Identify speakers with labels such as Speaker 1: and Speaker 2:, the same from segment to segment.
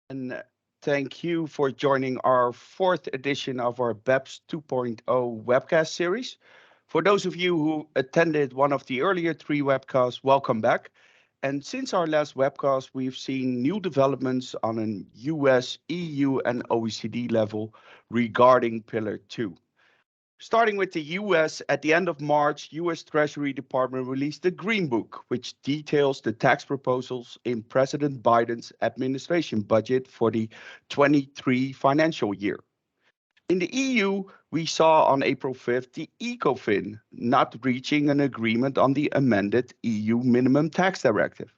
Speaker 1: And thank you for joining our fourth edition of our BEPS 2.0 webcast series. For those of you who attended one of the earlier three webcasts, welcome back. And since our last webcast, we've seen new developments on an US, EU, and OECD level regarding Pillar 2. Starting with the US, at the end of March, US Treasury Department released the Green Book, which details the tax proposals in President Biden's administration budget for the 23 financial year. In the EU, we saw on April 5th the ECOFIN not reaching an agreement on the amended EU Minimum Tax Directive.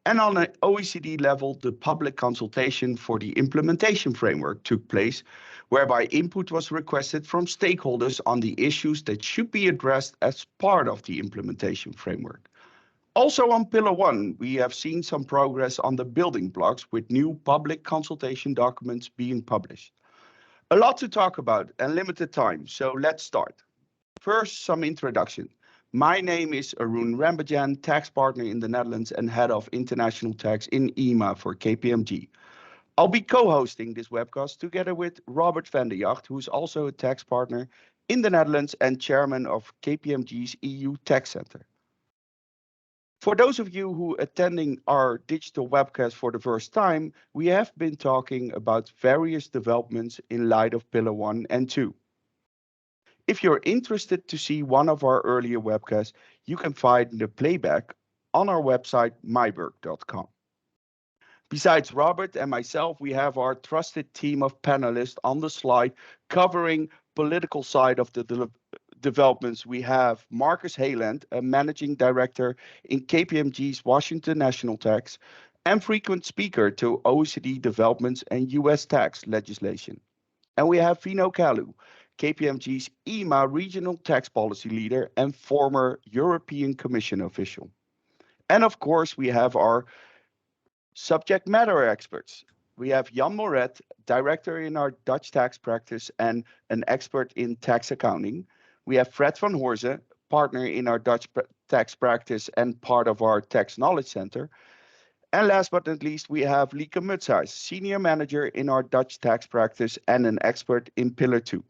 Speaker 1: And on an OECD level, the public consultation for the implementation framework took place, whereby input was requested from stakeholders on the issues that should be addressed as part of the implementation framework. Also on Pillar 1, we have seen some progress on the building blocks with new public consultation documents being published. A lot to talk about and limited time, so let's start. First, some introduction. My name is Arun Rambajan, tax partner in the Netherlands and head of international tax in EMA for KPMG. I'll be co-hosting this webcast together with Robert van der Jacht, who's also a tax partner in the Netherlands and chairman of KPMG's EU Tax Center. For those of you who are attending our digital webcast for the first time, we have been talking about various developments in light of Pillar 1 and 2. If you're interested to see one of our earlier webcasts, you can find the playback on our website, myberg.com. Besides Robert and myself, we have our trusted team of panelists on the slide covering political side of the developments. We have Marcus Hayland, a managing director in KPMG's Washington National Tax and frequent speaker to OECD developments and US tax legislation. And we have Vino Kalu, KPMG's EMA regional tax policy leader and former European Commission official. And of course, we have our subject matter experts. We have Jan Moret, director in our Dutch tax practice and an expert in tax accounting. We have Fred van Horze, partner in our Dutch tax practice and part of our Tax Knowledge Center. And last but not least, we have Lieke Mutshuis, senior manager in our Dutch tax practice and an expert in Pillar 2.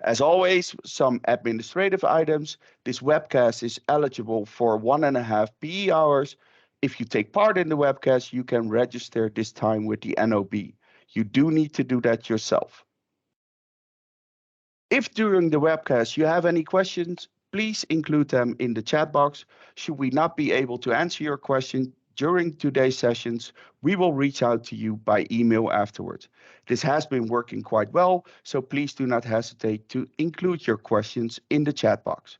Speaker 1: As always, some administrative items. This webcast is eligible for 1.5 PE hours. If you take part in the webcast, you can register this time with the NOB. You do need to do that yourself. If during the webcast you have any questions, please include them in the chat box. Should we not be able to answer your question during today's sessions, we will reach out to you by email afterwards. This has been working quite well, so please do not hesitate to include your questions in the chat box.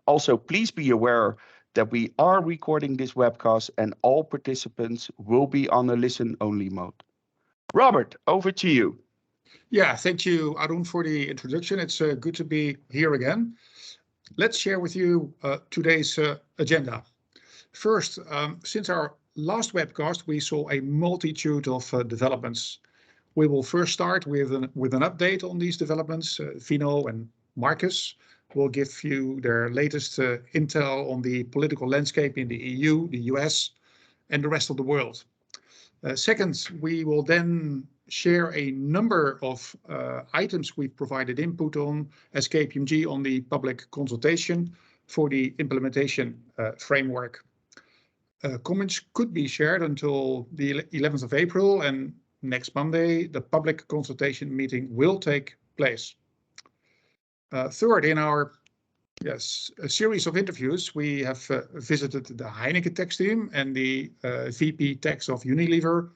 Speaker 1: Also, please be aware that we are recording this webcast and all participants will be on a listen-only mode. Robert, over to you.
Speaker 2: Yeah, thank you, Arun, for the introduction. It's good to be here again. Let's share with you today's agenda. First, since our last webcast, we saw a multitude of developments. We will first start with an update on these developments. Vino and Marcus will give you their latest intel on the political landscape in the EU, the US, and the rest of the world. Second, we will then share a number of items we've provided input on as KPMG on the public consultation for the implementation framework. Comments could be shared until the 11th of April, and next Monday, the public consultation meeting will take place. Third, in our a series of interviews, we have visited the Heineken tax team and the VP tax of Unilever.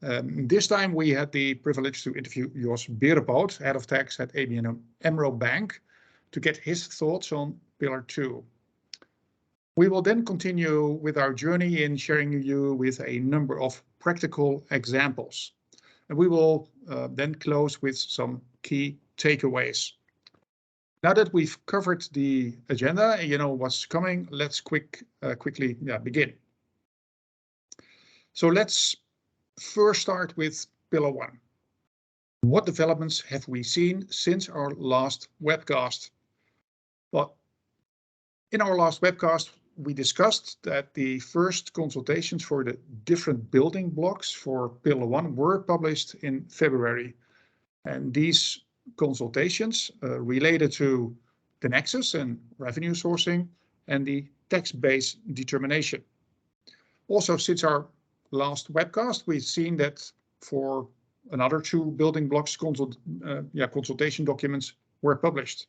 Speaker 2: This time we had the privilege to interview Jos Berenpoot, head of tax at ABN AMRO Bank, to get his thoughts on Pillar 2. We will then continue with our journey in sharing you with a number of practical examples. And we will then close with some key takeaways. Now that we've covered the agenda and you know what's coming, let's quickly begin. So let's first start with Pillar 1. What developments have we seen since our last webcast? Well, in our last webcast, we discussed that the first consultations for the different building blocks for Pillar 1 were published in February. And these consultations related to the nexus and revenue sourcing and the tax base determination. Also, since our last webcast, we've seen that for another 2 building blocks consultation documents were published.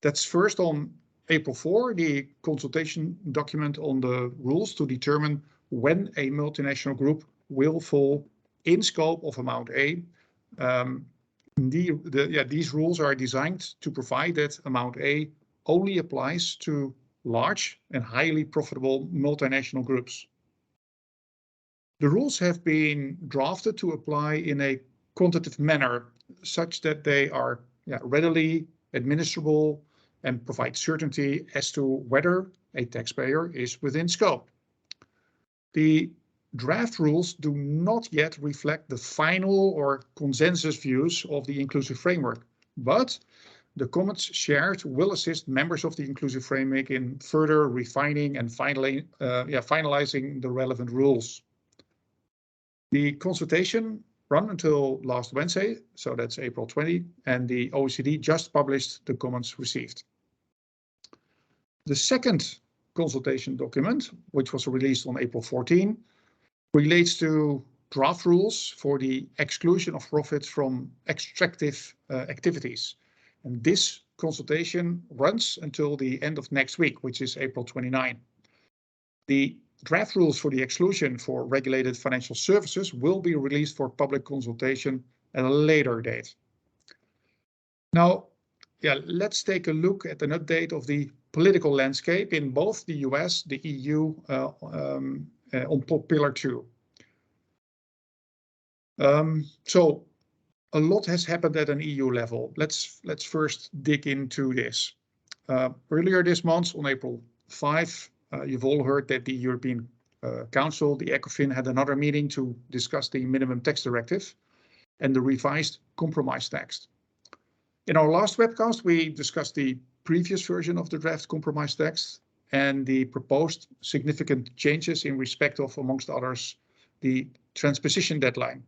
Speaker 2: That's first on April 4, the consultation document on the rules to determine when a multinational group will fall in scope of Amount A. These rules are designed to provide that Amount A only applies to large and highly profitable multinational groups. The rules have been drafted to apply in a quantitative manner such that they are readily administrable and provide certainty as to whether a taxpayer is within scope. The draft rules do not yet reflect the final or consensus views of the inclusive framework, but the comments shared will assist members of the inclusive framework in further refining and finalizing the relevant rules. The consultation ran until last Wednesday, so that's April 20, and the OECD just published the comments received. The second consultation document, which was released on April 14, relates to draft rules for the exclusion of profits from extractive activities. And this consultation runs until the end of next week, which is April 29. The draft rules for the exclusion for regulated financial services will be released for public consultation at a later date. Now, let's take a look at an update of the political landscape in both the US, the EU, on Pillar 2. So a lot has happened at an EU level. Let's first dig into this. Earlier this month, on April 5, you've all heard that the European Council, the ECOFIN, had another meeting to discuss the minimum tax directive and the revised compromise text. In our last webcast, we discussed the previous version of the draft compromise text and the proposed significant changes in respect of, amongst others, the transposition deadline.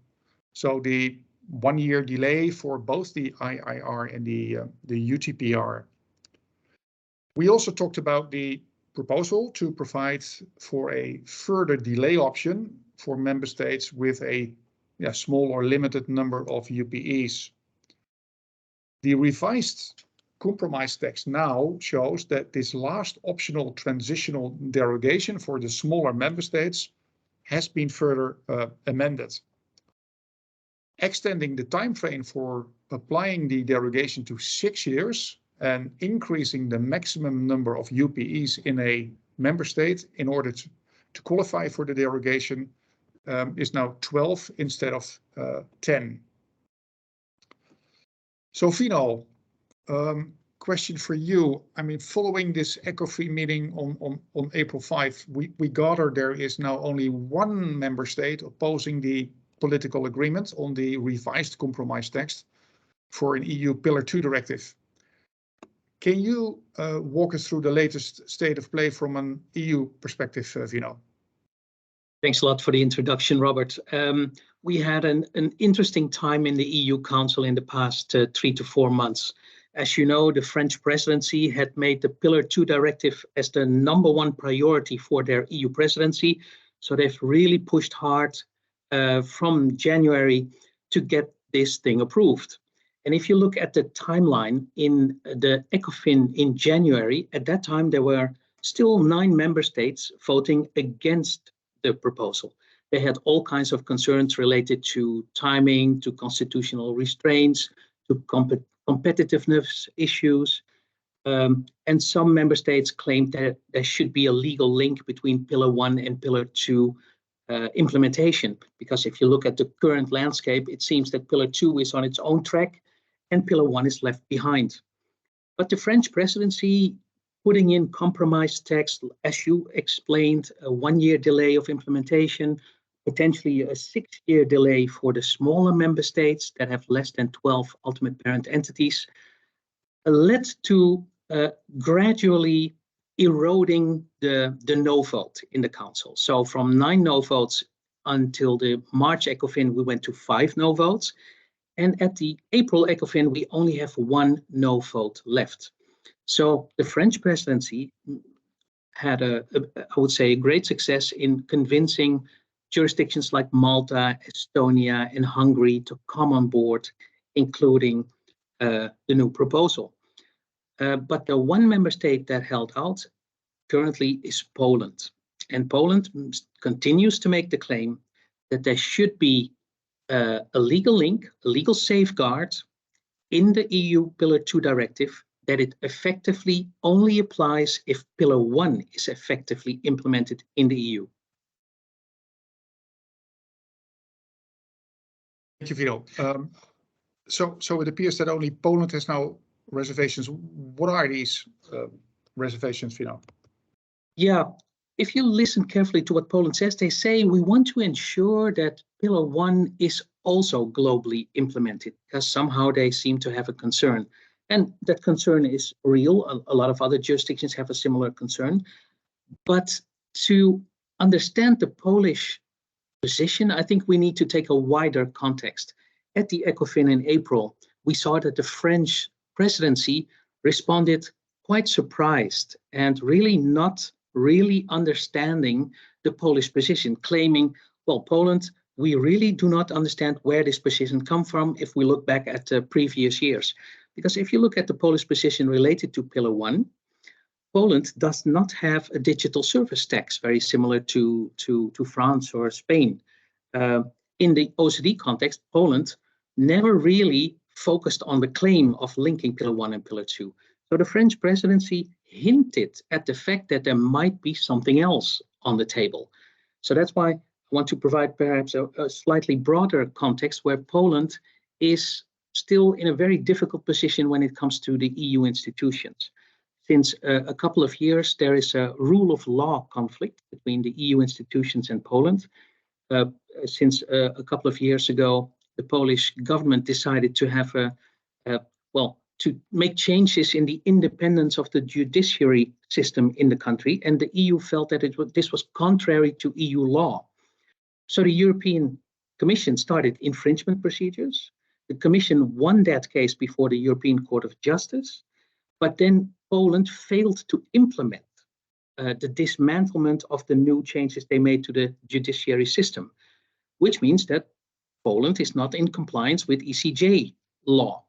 Speaker 2: So the 1-year delay for both the IIR and the UTPR. We also talked about the proposal to provide for a further delay option for member states with a small or limited number of UPEs. The revised compromise text now shows that this last optional transitional derogation for the smaller member states has been further amended, extending the time frame for applying the derogation to 6 years and increasing the maximum number of UPEs in a member state in order to qualify for the derogation is now 12 instead of 10. So Vino, question for you. I mean, following this ECOFIN meeting on April 5, we gather there is now only one member state opposing the political agreement on the revised compromise text for an EU Pillar 2 directive. Can you walk us through the latest state of play from an EU perspective, Vino?
Speaker 3: Thanks a lot for the introduction, Robert. We had an interesting time in the EU Council in the past 3 to 4 months. As you know, the French presidency had made the Pillar 2 directive as the #1 priority for their EU presidency. So they've really pushed hard from January to get this thing approved. And if you look at the timeline in the ECOFIN in January, at that time there were still 9 member states voting against the proposal. They had all kinds of concerns related to timing, to constitutional restraints, to competitiveness issues. And some member states claimed that there should be a legal link between Pillar 1 and Pillar 2 implementation. Because if you look at the current landscape, it seems that Pillar 2 is on its own track and Pillar 1 is left behind. But the French presidency, putting in compromise text, as you explained, a 1-year delay of implementation, potentially a 6-year delay for the smaller member states that have less than 12 ultimate parent entities, led to gradually eroding the no vote in the council. So from 9 no votes until the March ECOFIN, we went to 5 no votes. And at the April ECOFIN, we only have 1 no vote left. So the French presidency had I would say, great success in convincing jurisdictions like Malta, Estonia, and Hungary to come on board, including the new proposal. But the one member state that held out currently is Poland. And Poland continues to make the claim that there should be a legal link, a legal safeguard in the EU Pillar 2 directive that it effectively only applies if Pillar 1 is effectively implemented in the EU.
Speaker 2: Thank you, Vino. So it appears that only Poland has now reservations. What are these reservations, Vino?
Speaker 3: Yeah, if you listen carefully to what Poland says, they say we want to ensure that Pillar 1 is also globally implemented, because somehow they seem to have a concern. And that concern is real. A lot of other jurisdictions have a similar concern. But to understand the Polish position, I think we need to take a wider context. At the ECOFIN in April, we saw that the French presidency responded quite surprised and really not really understanding the Polish position, claiming, well, Poland, we really do not understand where this position comes from if we look back at the previous years. Because if you look at the Polish position related to Pillar 1, Poland does not have a digital service tax, very similar to France or Spain. In the OECD context, Poland never really focused on the claim of linking Pillar 1 and Pillar 2. So the French presidency hinted at the fact that there might be something else on the table. So that's why I want to provide perhaps a slightly broader context where Poland is still in a very difficult position when it comes to the EU institutions. Since a couple of years, there is a rule of law conflict between the EU institutions and Poland. Since a couple of years ago, the Polish government decided to have to make changes in the independence of the judiciary system in the country, and the EU felt that this was contrary to EU law. So the European Commission started infringement procedures. The Commission won that case before the European Court of Justice, but then Poland failed to implement the dismantlement of the new changes they made to the judiciary system, which means that Poland is not in compliance with ECJ law.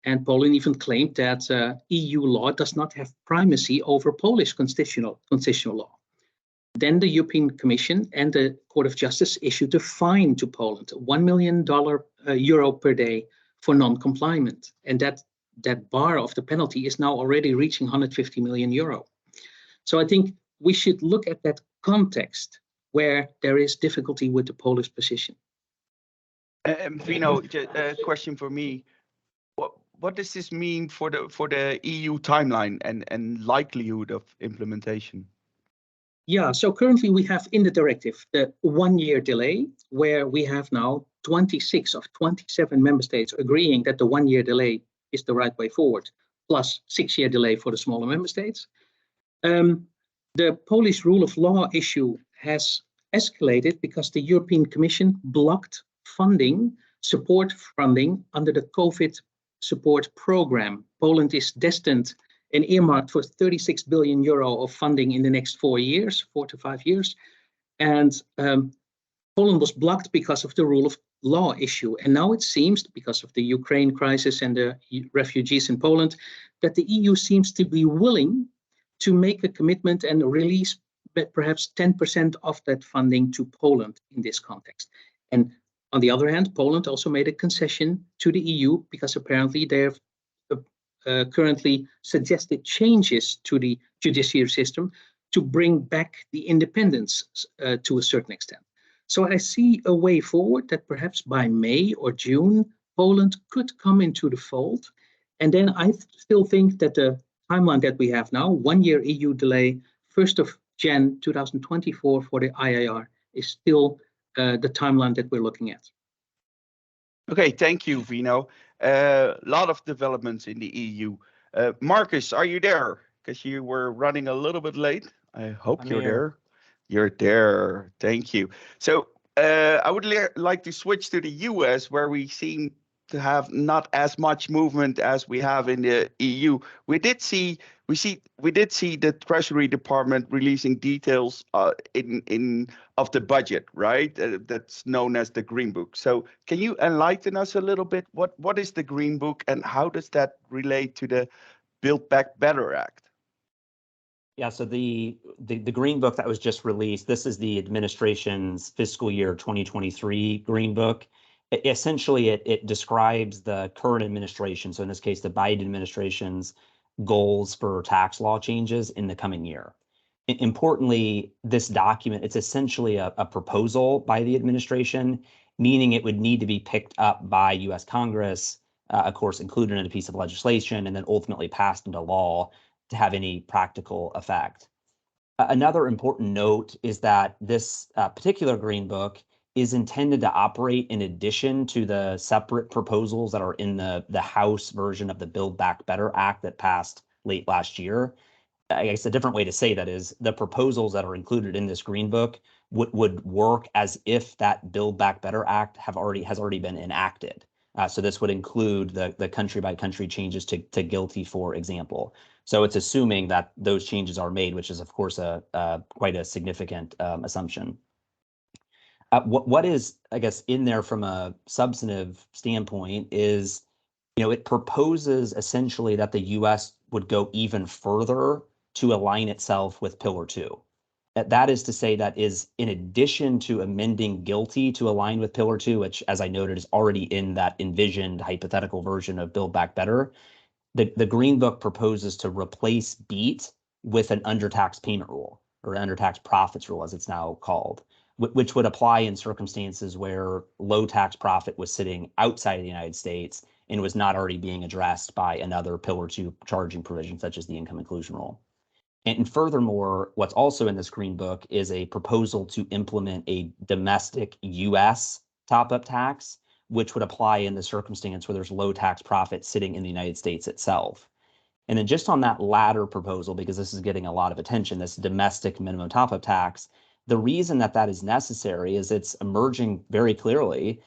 Speaker 3: And Poland even claimed that EU law does not have primacy over Polish constitutional law. Then the European Commission and the Court of Justice issued a fine to Poland, $1 million euro per day for non-compliance. And that bar of the penalty is now already reaching 150 million euro. So I think we should look at that context where there is difficulty with the Polish position.
Speaker 1: Vino, a question for me. What does this mean for the EU timeline and likelihood of implementation?
Speaker 3: Yeah, so currently we have in the directive the 1-year delay, where we have now 26 of 27 member states agreeing that the 1-year delay is the right way forward, plus 6-year delay for the smaller member states. The Polish rule of law issue has escalated because the European Commission blocked support funding under the COVID support program. Poland is destined and earmarked for 36 billion euro of funding in the next 4 to 5 years. And Poland was blocked because of the rule of law issue. And now it seems, because of the Ukraine crisis and the refugees in Poland, that the EU seems to be willing to make a commitment and release perhaps 10% of that funding to Poland in this context. And on the other hand, Poland also made a concession to the EU because apparently they have currently suggested changes to the judiciary system to bring back the independence to a certain extent. So I see a way forward that perhaps by May or June, Poland could come into the fold. And then I still think that the timeline that we have now, 1-year EU delay, 1st of Jan 2024 for the IIR, is still the timeline that we're looking at.
Speaker 1: Okay, thank you, Vino. A lot of developments in the EU. Marcus, are you there? because you were running a little bit late. I hope
Speaker 4: I'm
Speaker 1: you're
Speaker 4: here.
Speaker 1: there. You're there. Thank you. So I would like to switch to the US, where we seem to have not as much movement as we have in the EU. We did see the Treasury Department releasing details in of the budget, right? That's known as the Green Book. So can you enlighten us a little bit? What is the Green Book, and how does that relate to the Build Back Better Act?
Speaker 4: Yeah, so the Green Book that was just released, this is the administration's fiscal year 2023 Green Book. Essentially, it describes the current administration, so in this case, the Biden administration's goals for tax law changes in the coming year. Importantly, this document, it's essentially a proposal by the administration, meaning it would need to be picked up by US Congress, of course, included in a piece of legislation, and then ultimately passed into law to have any practical effect. Another important note is that this particular Green Book is intended to operate in addition to the separate proposals that are in the House version of the Build Back Better Act that passed late last year. I guess a different way to say that is the proposals that are included in this Green Book would work as if that Build Back Better Act has already been enacted. So this would include the country by country changes to GILTI, for example. So it's assuming that those changes are made, which is of course quite a significant assumption. What is, I guess, in there from a substantive standpoint is, it proposes essentially that the U.S. would go even further to align itself with Pillar 2. That is to say, that is in addition to amending GILTI to align with Pillar 2, which, as I noted, is already in that envisioned hypothetical version of Build Back Better. The Green Book proposes to replace BEAT with an undertax payment rule, or undertax profits rule, as it's now called, which would apply in circumstances where low tax profit was sitting outside of the United States and was not already being addressed by another Pillar 2 charging provision, such as the income inclusion rule. And furthermore, what's also in this Green Book is a proposal to implement a domestic U.S. top-up tax, which would apply in the circumstance where there's low tax profit sitting in the United States itself. And then just on that latter proposal, because this is getting a lot of attention, this domestic minimum top-up tax, the reason that is necessary is it's emerging very clearly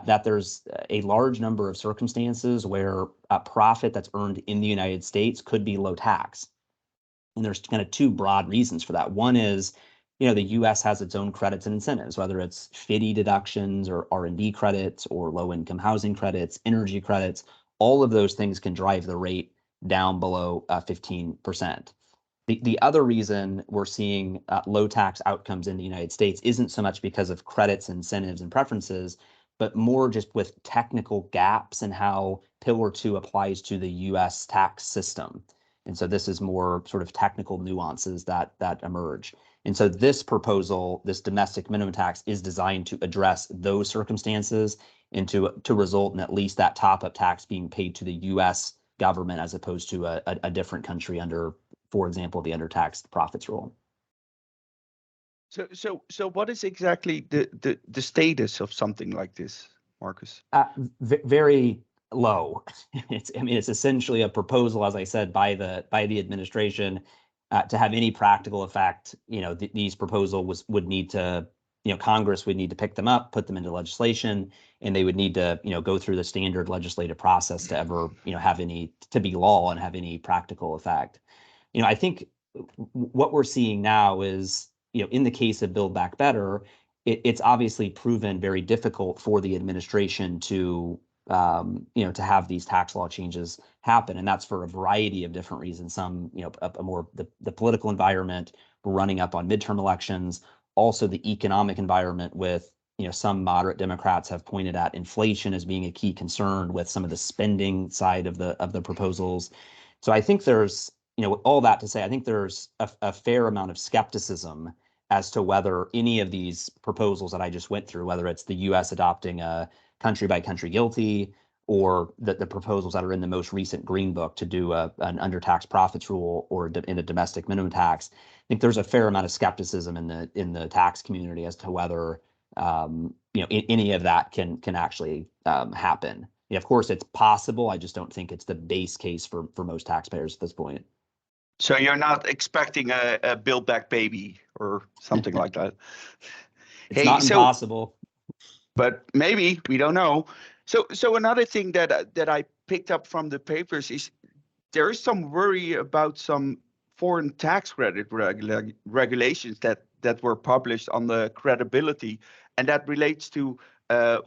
Speaker 4: that there's a large number of circumstances where a profit that's earned in the United States could be low tax. And there's kind of two broad reasons for that. One is, the U.S. has its own credits and incentives, whether it's FDII deductions or R&D credits or low-income housing credits, energy credits. All of those things can drive the rate down below 15%. The other reason we're seeing low tax outcomes in the United States isn't so much because of credits, incentives, and preferences, but more just with technical gaps in how Pillar 2 applies to the U.S. tax system. And so this is more sort of technical nuances that emerge. And so this proposal, this domestic minimum tax, is designed to address those circumstances and to result in at least that top-up tax being paid to the U.S. government as opposed to a different country under, for example, the undertaxed profits rule.
Speaker 1: So what is exactly the status of something like this, Marcus?
Speaker 4: Very low. It's essentially a proposal, as I said, by the administration to have any practical effect. These proposals would need to, Congress would need to pick them up, put them into legislation, and they would need to, go through the standard legislative process to ever, have any, to be law and have any practical effect. I think what we're seeing now is, in the case of Build Back Better, it's obviously proven very difficult for the administration to to have these tax law changes happen, and that's for a variety of different reasons. Some, a more the political environment, running up on midterm elections, also the economic environment with, some moderate Democrats have pointed at inflation as being a key concern with some of the spending side of the proposals. So I think there's, all that to say, I think there's a fair amount of skepticism as to whether any of these proposals that I just went through, whether it's the U.S. adopting a country by country GILTI or the proposals that are in the most recent Green Book to do an undertax profits rule or in a domestic minimum tax, I think there's a fair amount of skepticism in the tax community as to whether any of that can actually happen. Of course, it's possible. I just don't think it's the base case for most taxpayers at this point.
Speaker 1: So you're not expecting a build back baby or something like that.
Speaker 4: It's not impossible.
Speaker 1: But maybe, we don't know. So another thing that I picked up from the papers is there is some worry about some foreign tax credit regulations that were published on the credibility, and that relates to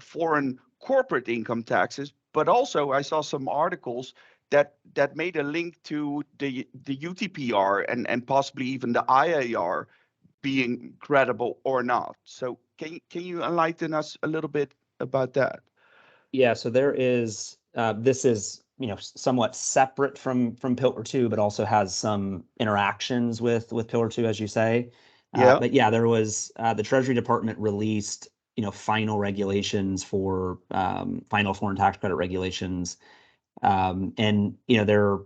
Speaker 1: foreign corporate income taxes. But also, I saw some articles that made a link to the UTPR and possibly even the IAR being credible or not. So can you enlighten us a little bit about that?
Speaker 4: Yeah, so there is this is somewhat separate from Pillar 2, but also has some interactions with Pillar 2, as you say.
Speaker 1: Yeah.
Speaker 4: But yeah, there was the Treasury Department released final regulations for final foreign tax credit regulations, and they're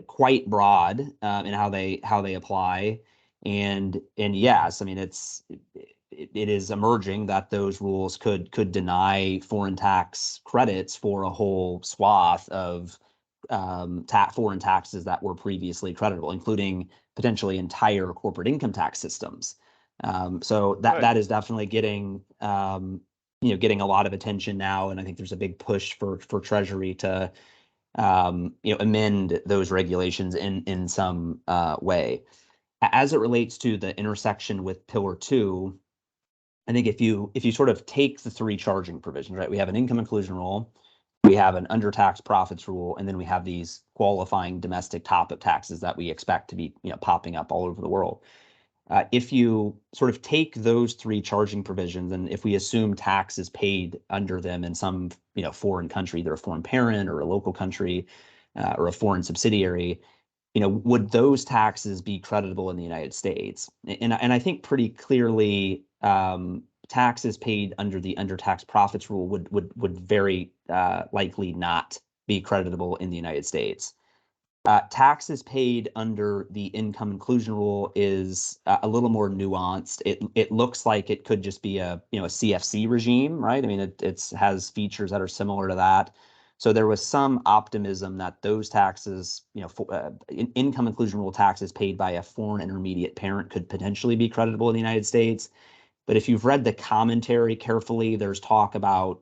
Speaker 4: quite broad in how they apply. And yes, I mean it is emerging that those rules could deny foreign tax credits for a whole swath of foreign taxes that were previously creditable, including potentially entire corporate income tax systems. So that is definitely getting getting a lot of attention now, and I think there's a big push for Treasury to amend those regulations in some way. As it relates to the intersection with Pillar 2, I think if you sort of take the three charging provisions, right? We have an income inclusion rule, we have an undertaxed profits rule, and then we have these qualifying domestic top-up taxes that we expect to be popping up all over the world. If you sort of take those three charging provisions, and if we assume tax is paid under them in some foreign country, either a foreign parent or a local country or a foreign subsidiary, would those taxes be creditable in the United States? And I think pretty clearly taxes paid under the undertaxed profits rule would very likely not be creditable in the United States. Taxes paid under the income inclusion rule is a little more nuanced. It looks like it could just be a CFC regime, right? I mean, it has features that are similar to that. So there was some optimism that those taxes, income inclusion rule taxes paid by a foreign intermediate parent could potentially be creditable in the United States. But if you've read the commentary carefully, there's talk about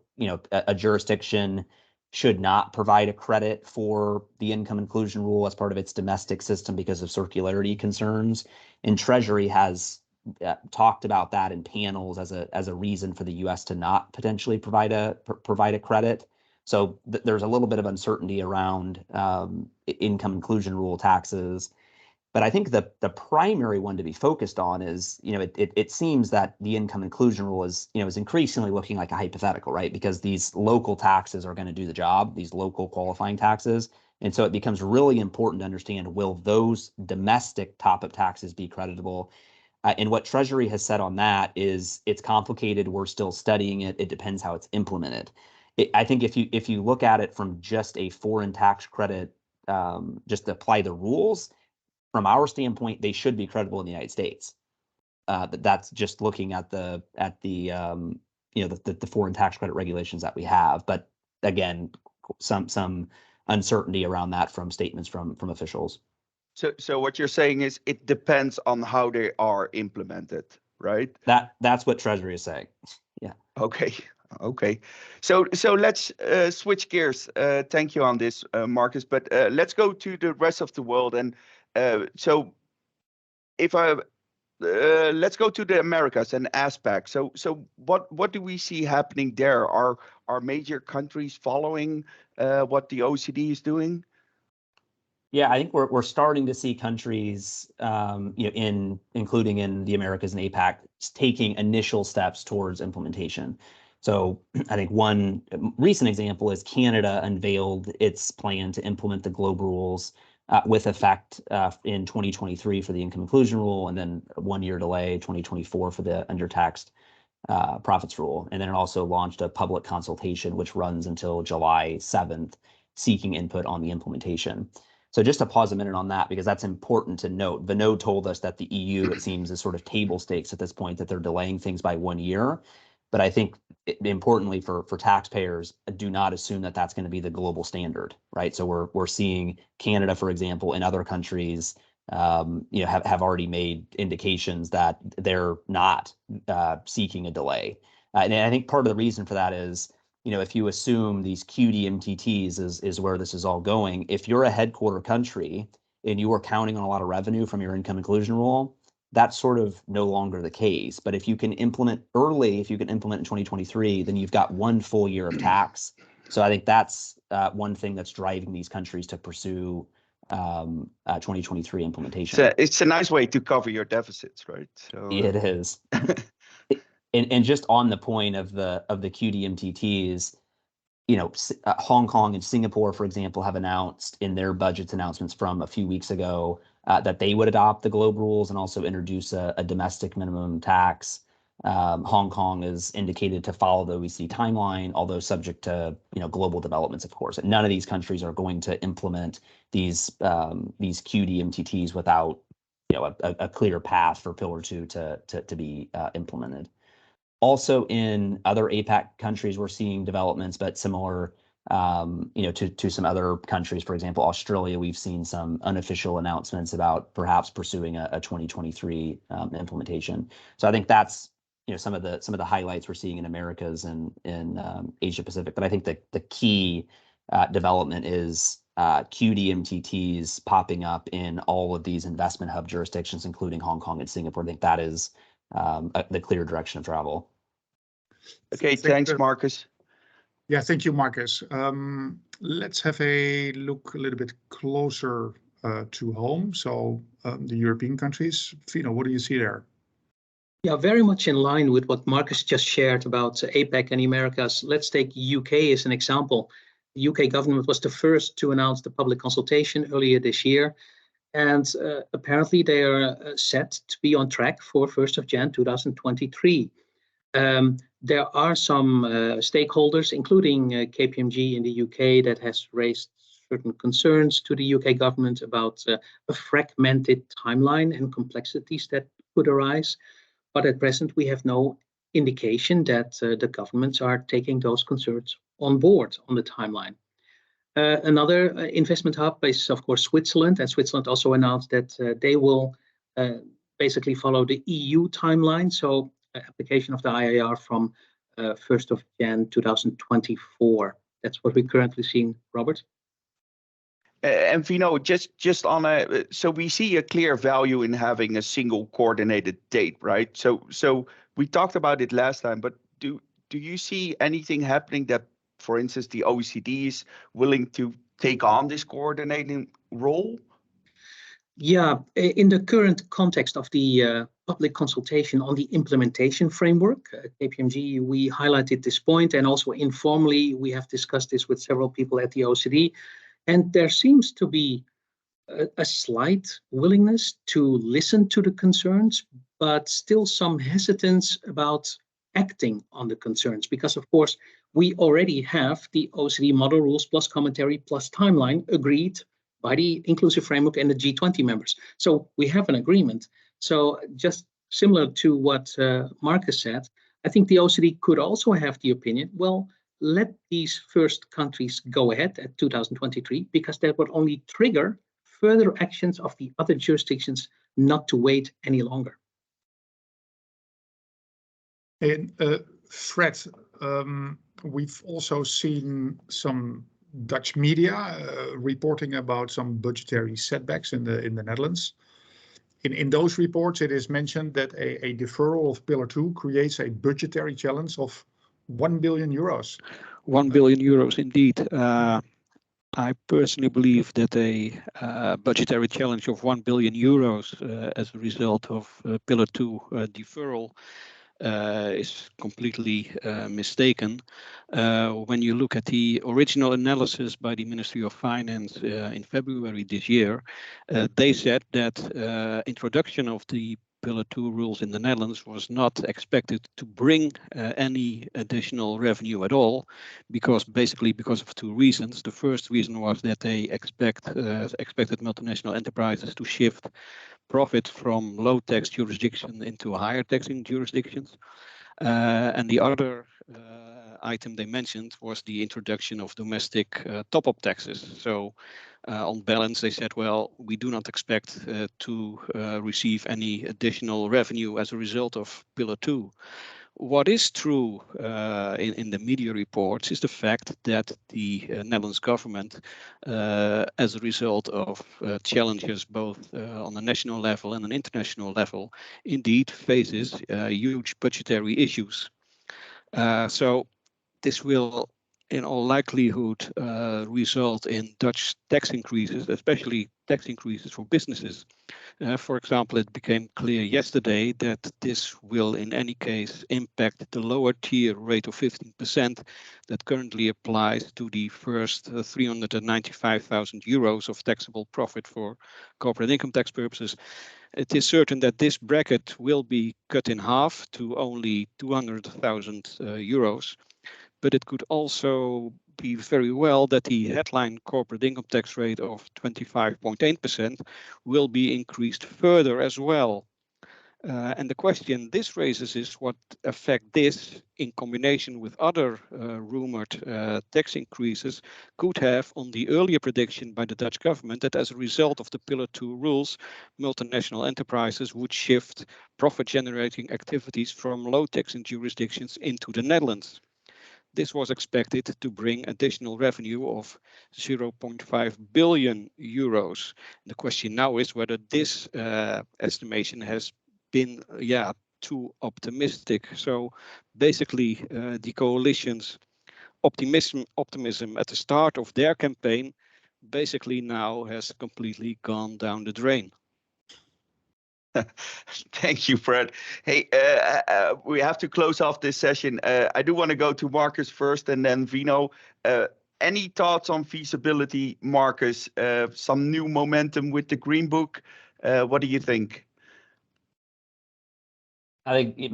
Speaker 4: a jurisdiction should not provide a credit for the income inclusion rule as part of its domestic system because of circularity concerns. And Treasury has talked about that in panels as a reason for the U.S. to not potentially provide a credit. So there's a little bit of uncertainty around income inclusion rule taxes. But I think the primary one to be focused on is, it seems that the income inclusion rule is increasingly looking like a hypothetical, right? Because these local taxes are going to do the job, these local qualifying taxes. And so it becomes really important to understand, will those domestic top-up taxes be creditable? And what Treasury has said on that is it's complicated. We're still studying it. It depends how it's implemented. I think if you look at it from just a foreign tax credit, just to apply the rules, from our standpoint, they should be credible in the United States. That's just looking at the foreign tax credit regulations that we have. But again, some uncertainty around that from statements from officials.
Speaker 1: So what you're saying is it depends on how they are implemented, right?
Speaker 4: That's what Treasury is saying. Yeah.
Speaker 1: Okay. So let's switch gears. Thank you on this, Marcus. But let's go to the rest of the world. And so if let's go to the Americas and ASPAC. So what do we see happening there? Are major countries following what the OECD is doing?
Speaker 4: Yeah, I think we're starting to see countries, including in the Americas and APAC, taking initial steps towards implementation. So I think one recent example is Canada unveiled its plan to implement the global rules with effect in 2023 for the income inclusion rule, and then a 1-year delay, 2024 for the undertaxed profits rule. And then it also launched a public consultation, which runs until July 7th, seeking input on the implementation. So just to pause a minute on that, because that's important to note. Vinod told us that the EU, it seems, is sort of table stakes at this point, that they're delaying things by 1 year. But I think importantly for taxpayers, do not assume that that's going to be the global standard, right? So we're seeing Canada, for example, and other countries have already made indications that they're not seeking a delay. And I think part of the reason for that is, if you assume these QDMTTs is where this is all going, if you're a headquarter country and you are counting on a lot of revenue from your income inclusion rule, that's sort of no longer the case. But if you can implement early, if you can implement in 2023, then you've got 1 full year of tax. So I think that's one thing that's driving these countries to pursue 2023 implementation.
Speaker 1: It's a nice way to cover your deficits, right? So
Speaker 4: it is. And just on the point of the QDMTTs, Hong Kong and Singapore, for example, have announced in their budget announcements from a few weeks ago that they would adopt the GLOBE rules and also introduce a domestic minimum tax. Hong Kong is indicated to follow the OECD timeline, although subject to global developments, of course. And none of these countries are going to implement these QDMTTs without a clear path for Pillar 2 to be implemented. Also, in other APAC countries, we're seeing developments, but similar, to some other countries. For example, Australia, we've seen some unofficial announcements about perhaps pursuing a 2023 implementation. So I think that's some of the highlights we're seeing in Americas and in Asia Pacific. But I think the key development is QDMTTs popping up in all of these investment hub jurisdictions, including Hong Kong and Singapore. I think that is the clear direction of travel.
Speaker 1: Okay, thanks, Marcus.
Speaker 2: Yeah, thank you, Marcus. Let's have a look a little bit closer to home. So the European countries. Fino, what do you see there?
Speaker 3: Yeah, very much in line with what Marcus just shared about APAC and Americas. Let's take UK as an example. The UK government was the first to announce the public consultation earlier this year. And apparently they are set to be on track for 1st of Jan 2023. There are some stakeholders, including KPMG in the UK, that has raised certain concerns to the UK government about a fragmented timeline and complexities that could arise. But at present, we have no indication that the governments are taking those concerns on board on the timeline. Another investment hub is, of course, Switzerland, and Switzerland also announced that they will basically follow the EU timeline, so application of the IIR from 1st of Jan 2024. That's what we're currently seeing, Robert.
Speaker 1: And Vino, just on so we see a clear value in having a single coordinated date, right? So we talked about it last time, but do you see anything happening that, for instance, the OECD is willing to take on this coordinating role?
Speaker 3: Yeah, in the current context of the public consultation on the implementation framework, KPMG, we highlighted this point, and also informally, we have discussed this with several people at the OECD, and there seems to be a slight willingness to listen to the concerns, but still some hesitance about acting on the concerns, because of course, we already have the OECD model rules plus commentary plus timeline agreed by the inclusive framework and the G20 members. So we have an agreement. So just similar to what Marcus said, I think the OECD could also have the opinion, well, let these first countries go ahead at 2023, because that would only trigger further actions of the other jurisdictions not to wait any longer.
Speaker 2: And Fred, we've also seen some Dutch media reporting about some budgetary setbacks in the Netherlands. In those reports, it is mentioned that a deferral of Pillar 2 creates a budgetary challenge of 1 billion euros.
Speaker 5: 1 billion euros, indeed. I personally believe that a budgetary challenge of 1 billion euros as a result of Pillar 2 deferral is completely mistaken. When you look at the original analysis by the Ministry of Finance in February this year, they said that introduction of the Pillar 2 rules in the Netherlands was not expected to bring any additional revenue at all, because of two reasons. The first reason was that they expected multinational enterprises to shift profit from low tax jurisdiction into higher taxing jurisdictions. And the other item they mentioned was the introduction of domestic top-up taxes. So on balance, they said, well, we do not expect to receive any additional revenue as a result of Pillar 2. What is true in the media reports is the fact that the Netherlands government, as a result of challenges both on a national level and an international level, indeed faces huge budgetary issues. So this will, in all likelihood, result in Dutch tax increases, especially tax increases for businesses. For example, it became clear yesterday that this will in any case impact the lower tier rate of 15% that currently applies to the first 395,000 euros of taxable profit for corporate income tax purposes. It is certain that this bracket will be cut in half to only 200,000 euros, but it could also be very well that the headline corporate income tax rate of 25.8% will be increased further as well. And the question this raises is what effect this, in combination with other rumored tax increases, could have on the earlier prediction by the Dutch government that as a result of the Pillar 2 rules, multinational enterprises would shift profit-generating activities from low-taxing jurisdictions into the Netherlands. This was expected to bring additional revenue of 0.5 billion euros. The question now is whether this estimation has been too optimistic. So basically the coalition's optimism at the start of their campaign basically now has completely gone down the drain.
Speaker 1: Thank you, Fred. Hey, we have to close off this session. I do want to go to Marcus first and then Vino. Any thoughts on feasibility, Marcus? Some new momentum with the Green Book. What do you think?
Speaker 4: I think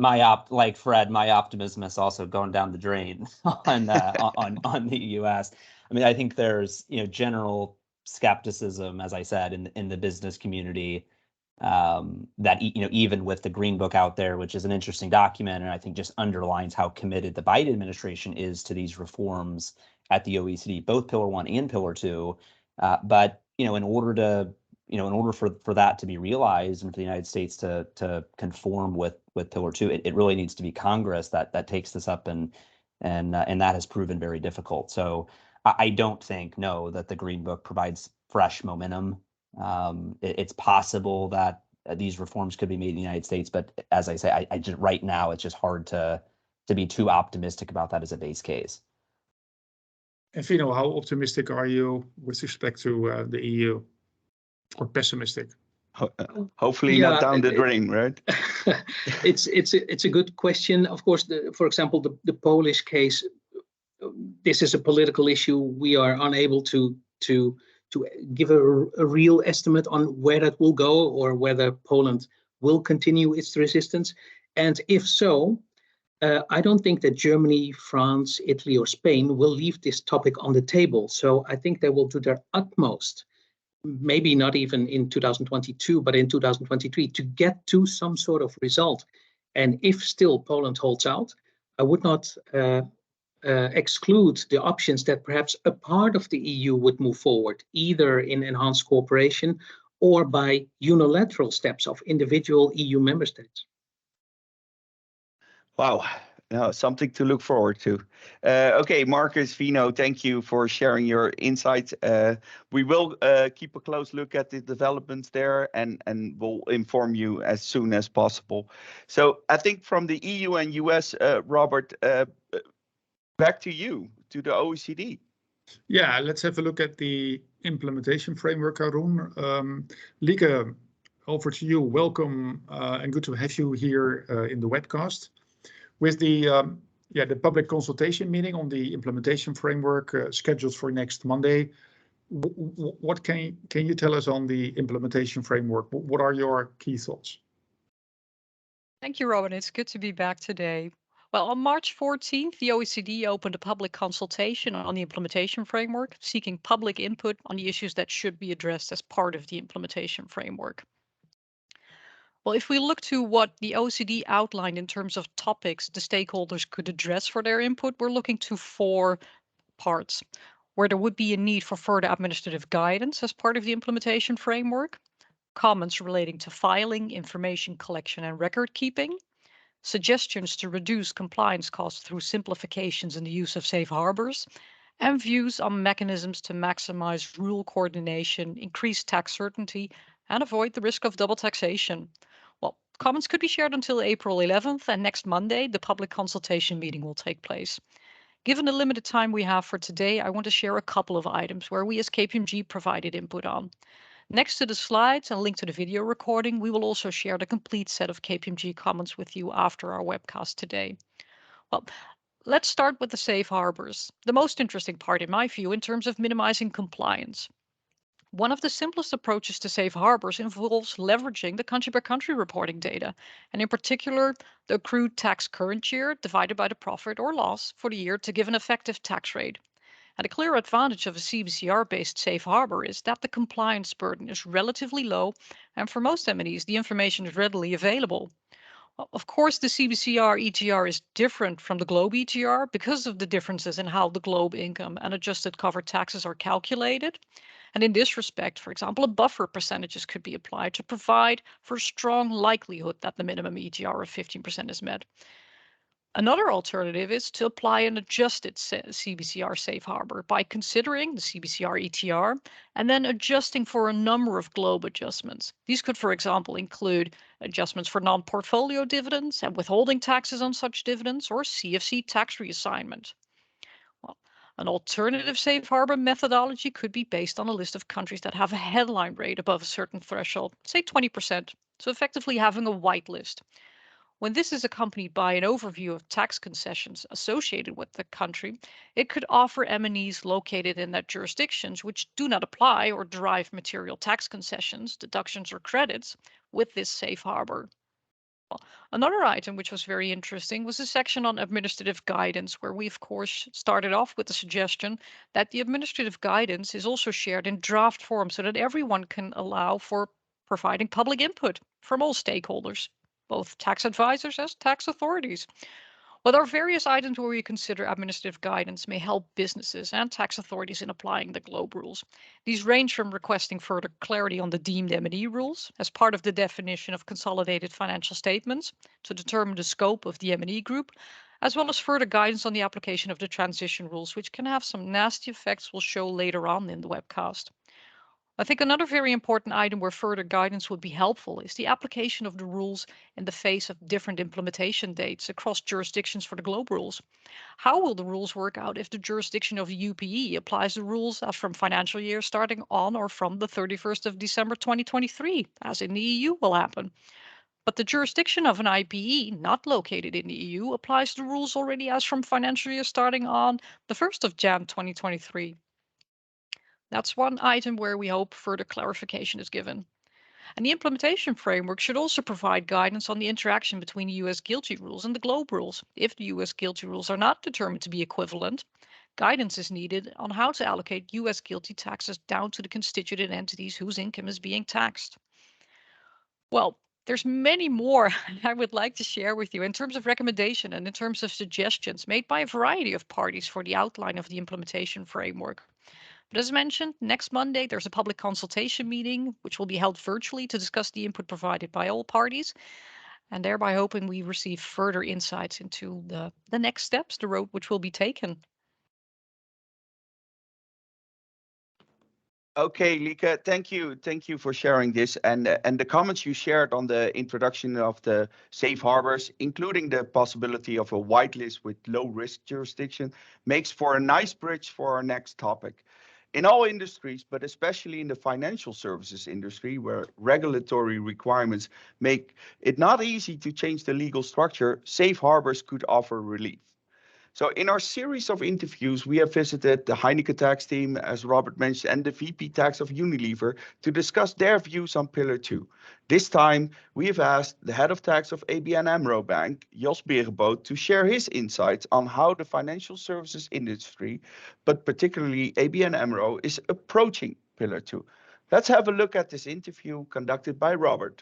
Speaker 4: like Fred, my optimism is also going down the drain on the US. I mean, I think there's general skepticism, as I said, in the business community. That even with the Green Book out there, which is an interesting document, and I think just underlines how committed the Biden administration is to these reforms at the OECD, both Pillar 1 and Pillar 2. But in order for that to be realized and for the United States to conform with Pillar 2, it really needs to be Congress that takes this up, and that has proven very difficult. So I don't think that the Green Book provides fresh momentum. It's possible that these reforms could be made in the United States, but as I say, I just right now it's just hard to be too optimistic about that as a base case.
Speaker 2: And Vino, how optimistic are you with respect to the EU, or pessimistic?
Speaker 1: Hopefully not down the drain, right?
Speaker 3: It's a good question. Of course, for example, the Polish case. This is a political issue. We are unable to give a real estimate on where that will go or whether Poland will continue its resistance. And if so, I don't think that Germany, France, Italy, or Spain will leave this topic on the table. So I think they will do their utmost, maybe not even in 2022, but in 2023, to get to some sort of result. And if still Poland holds out, I would not exclude the options that perhaps a part of the EU would move forward, either in enhanced cooperation or by unilateral steps of individual EU member states.
Speaker 1: Wow, something to look forward to. Okay, Marcus, Vino, thank you for sharing your insights. We will keep a close look at the developments there and we'll inform you as soon as possible. So I think from the EU and US, Robert, back to you, to the OECD.
Speaker 2: Yeah, let's have a look at the implementation framework, Arun. Lieke, over to you. Welcome and good to have you here in the webcast. With the public consultation meeting on the implementation framework scheduled for next Monday, what can you tell us on the implementation framework? What are your key thoughts?
Speaker 6: Thank you, Robin. It's good to be back today. Well, on March 14th, the OECD opened a public consultation on the implementation framework, seeking public input on the issues that should be addressed as part of the implementation framework. Well, if we look to what the OECD outlined in terms of topics the stakeholders could address for their input, we're looking to 4 parts, where there would be a need for further administrative guidance as part of the implementation framework, comments relating to filing, information collection and record keeping, suggestions to reduce compliance costs through simplifications and the use of safe harbors, and views on mechanisms to maximize rule coordination, increase tax certainty, and avoid the risk of double taxation. Well, comments could be shared until April 11th, and next Monday, the public consultation meeting will take place. Given the limited time we have for today, I want to share a couple of items where we as KPMG provided input on. Next to the slides and link to the video recording, we will also share the complete set of KPMG comments with you after our webcast today. Well, let's start with the safe harbors, the most interesting part in my view in terms of minimizing compliance. One of the simplest approaches to safe harbors involves leveraging the country-by-country reporting data, and in particular, the accrued tax current year divided by the profit or loss for the year to give an effective tax rate. And a clear advantage of a CBCR-based safe harbor is that the compliance burden is relatively low, and for most M&Es, the information is readily available. Of course, the CBCR ETR is different from the Globe ETR because of the differences in how the Globe income and adjusted covered taxes are calculated. And in this respect, for example, a buffer percentages could be applied to provide for a strong likelihood that the minimum ETR of 15% is met. Another alternative is to apply an adjusted CBCR safe harbor by considering the CBCR ETR and then adjusting for a number of Globe adjustments. These could, for example, include adjustments for non-portfolio dividends and withholding taxes on such dividends or CFC tax reassignment. Well, an alternative safe harbor methodology could be based on a list of countries that have a headline rate above a certain threshold, say 20%, so effectively having a white list. When this is accompanied by an overview of tax concessions associated with the country, it could offer M&Es located in that jurisdictions which do not apply or derive material tax concessions, deductions, or credits with this safe harbor. Another item which was very interesting was a section on administrative guidance, where we, of course, started off with the suggestion that the administrative guidance is also shared in draft form so that everyone can allow for providing public input from all stakeholders, both tax advisors as tax authorities. Well, there are various items where we consider administrative guidance may help businesses and tax authorities in applying the Globe rules. These range from requesting further clarity on the deemed M&E rules as part of the definition of consolidated financial statements to determine the scope of the M&E group, as well as further guidance on the application of the transition rules, which can have some nasty effects we'll show later on in the webcast. I think another very important item where further guidance would be helpful is the application of the rules in the face of different implementation dates across jurisdictions for the Globe rules. How will the rules work out if the jurisdiction of a UPE applies the rules as from financial year starting on or from the 31st of December 2023, as in the EU will happen? But the jurisdiction of an IPE not located in the EU applies the rules already as from financial year starting on the 1st of Jan 2023. That's one item where we hope further clarification is given. And the implementation framework should also provide guidance on the interaction between the US GILTI rules and the Globe rules. If the US GILTI rules are not determined to be equivalent, guidance is needed on how to allocate US GILTI taxes down to the constituent entities whose income is being taxed. Well, there's many more I would like to share with you in terms of recommendation and in terms of suggestions made by a variety of parties for the outline of the implementation framework. But as mentioned, next Monday, there's a public consultation meeting, which will be held virtually to discuss the input provided by all parties, and thereby hoping we receive further insights into the next steps, the road which will be taken.
Speaker 1: Okay, Lieke, thank you. Thank you for sharing this and the comments you shared on the introduction of the safe harbors, including the possibility of a whitelist with low risk jurisdiction, makes for a nice bridge for our next topic. In all industries, but especially in the financial services industry, where regulatory requirements make it not easy to change the legal structure, safe harbors could offer relief. So in our series of interviews, we have visited the Heineken tax team, as Robert mentioned, and the VP tax of Unilever to discuss their views on Pillar 2. This time, we have asked the head of tax of ABN AMRO Bank, Jos Berenboot, to share his insights on how the financial services industry, but particularly ABN AMRO, is approaching Pillar 2. Let's have a look at this interview conducted by Robert.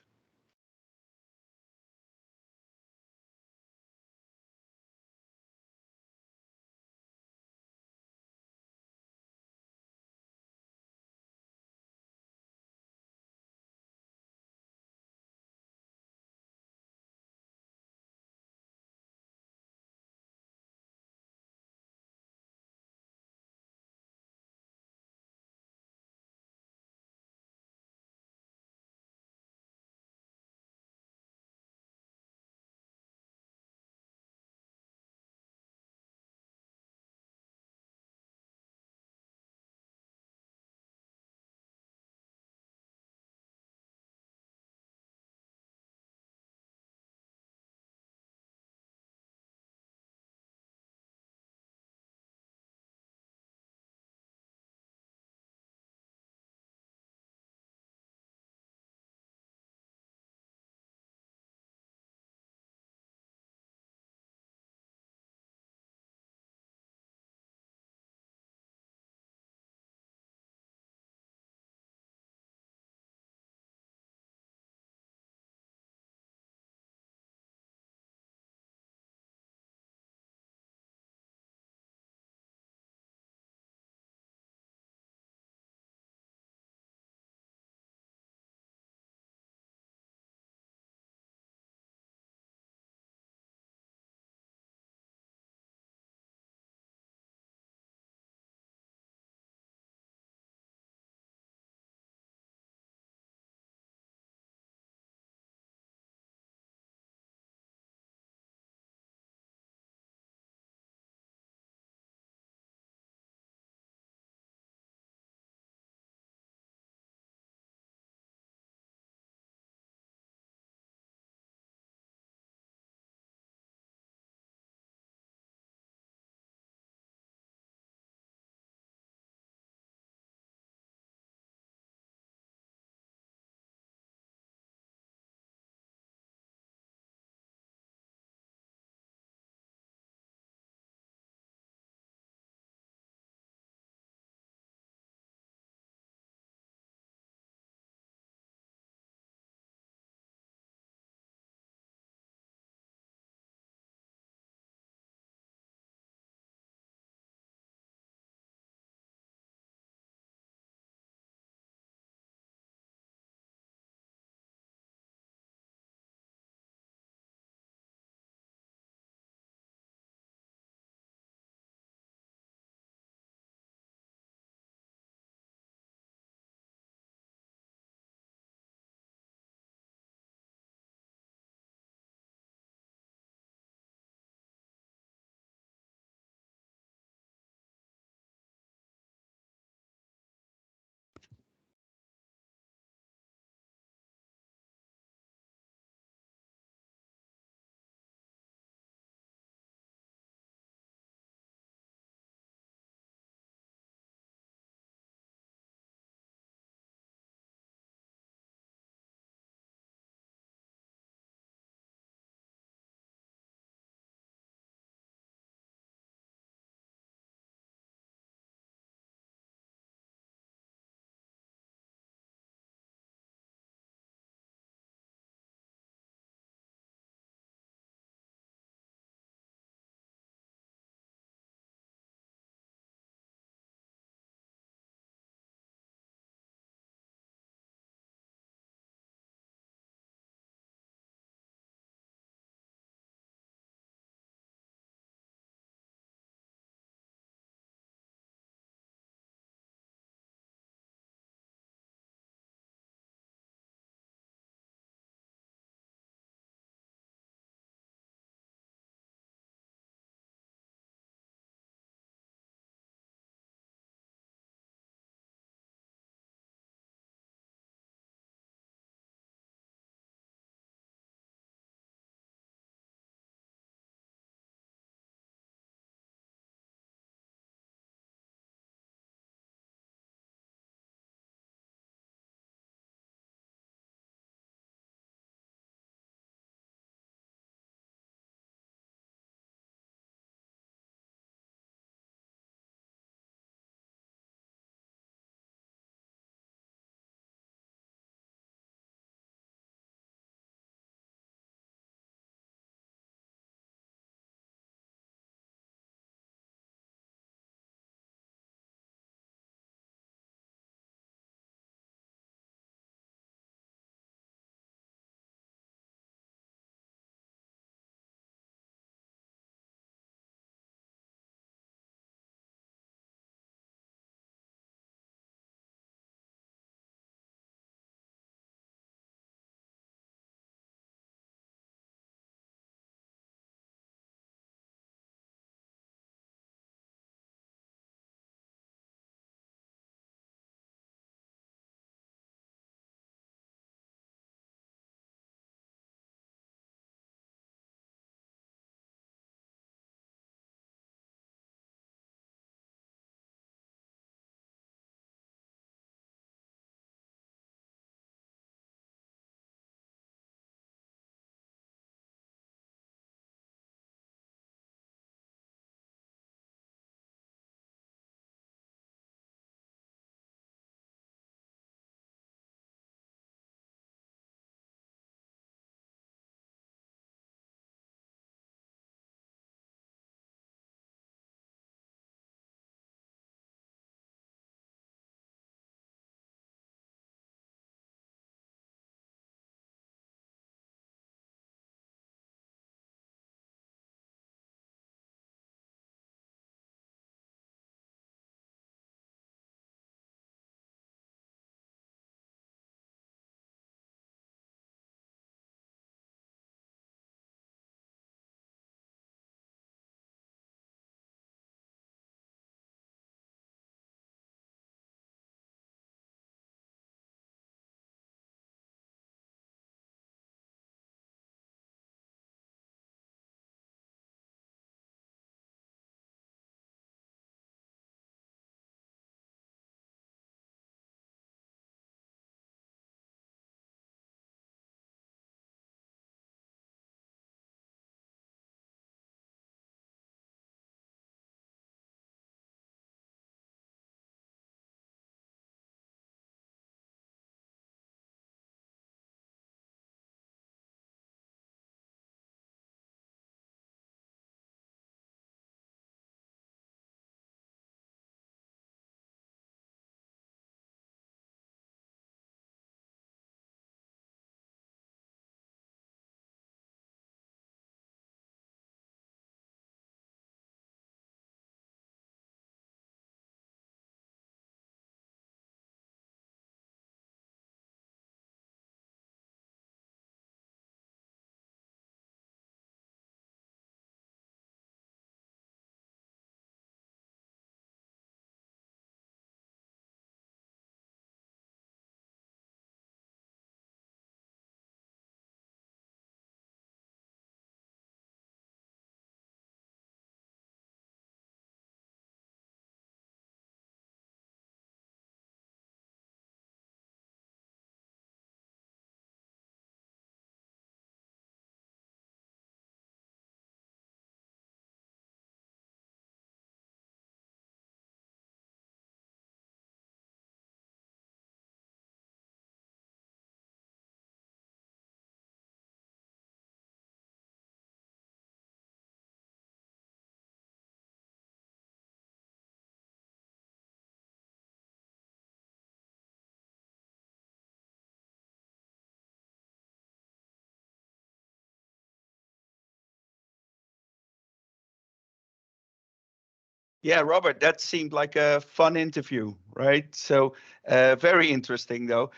Speaker 1: Yeah, Robert, that seemed like a fun interview, right? So very interesting, though.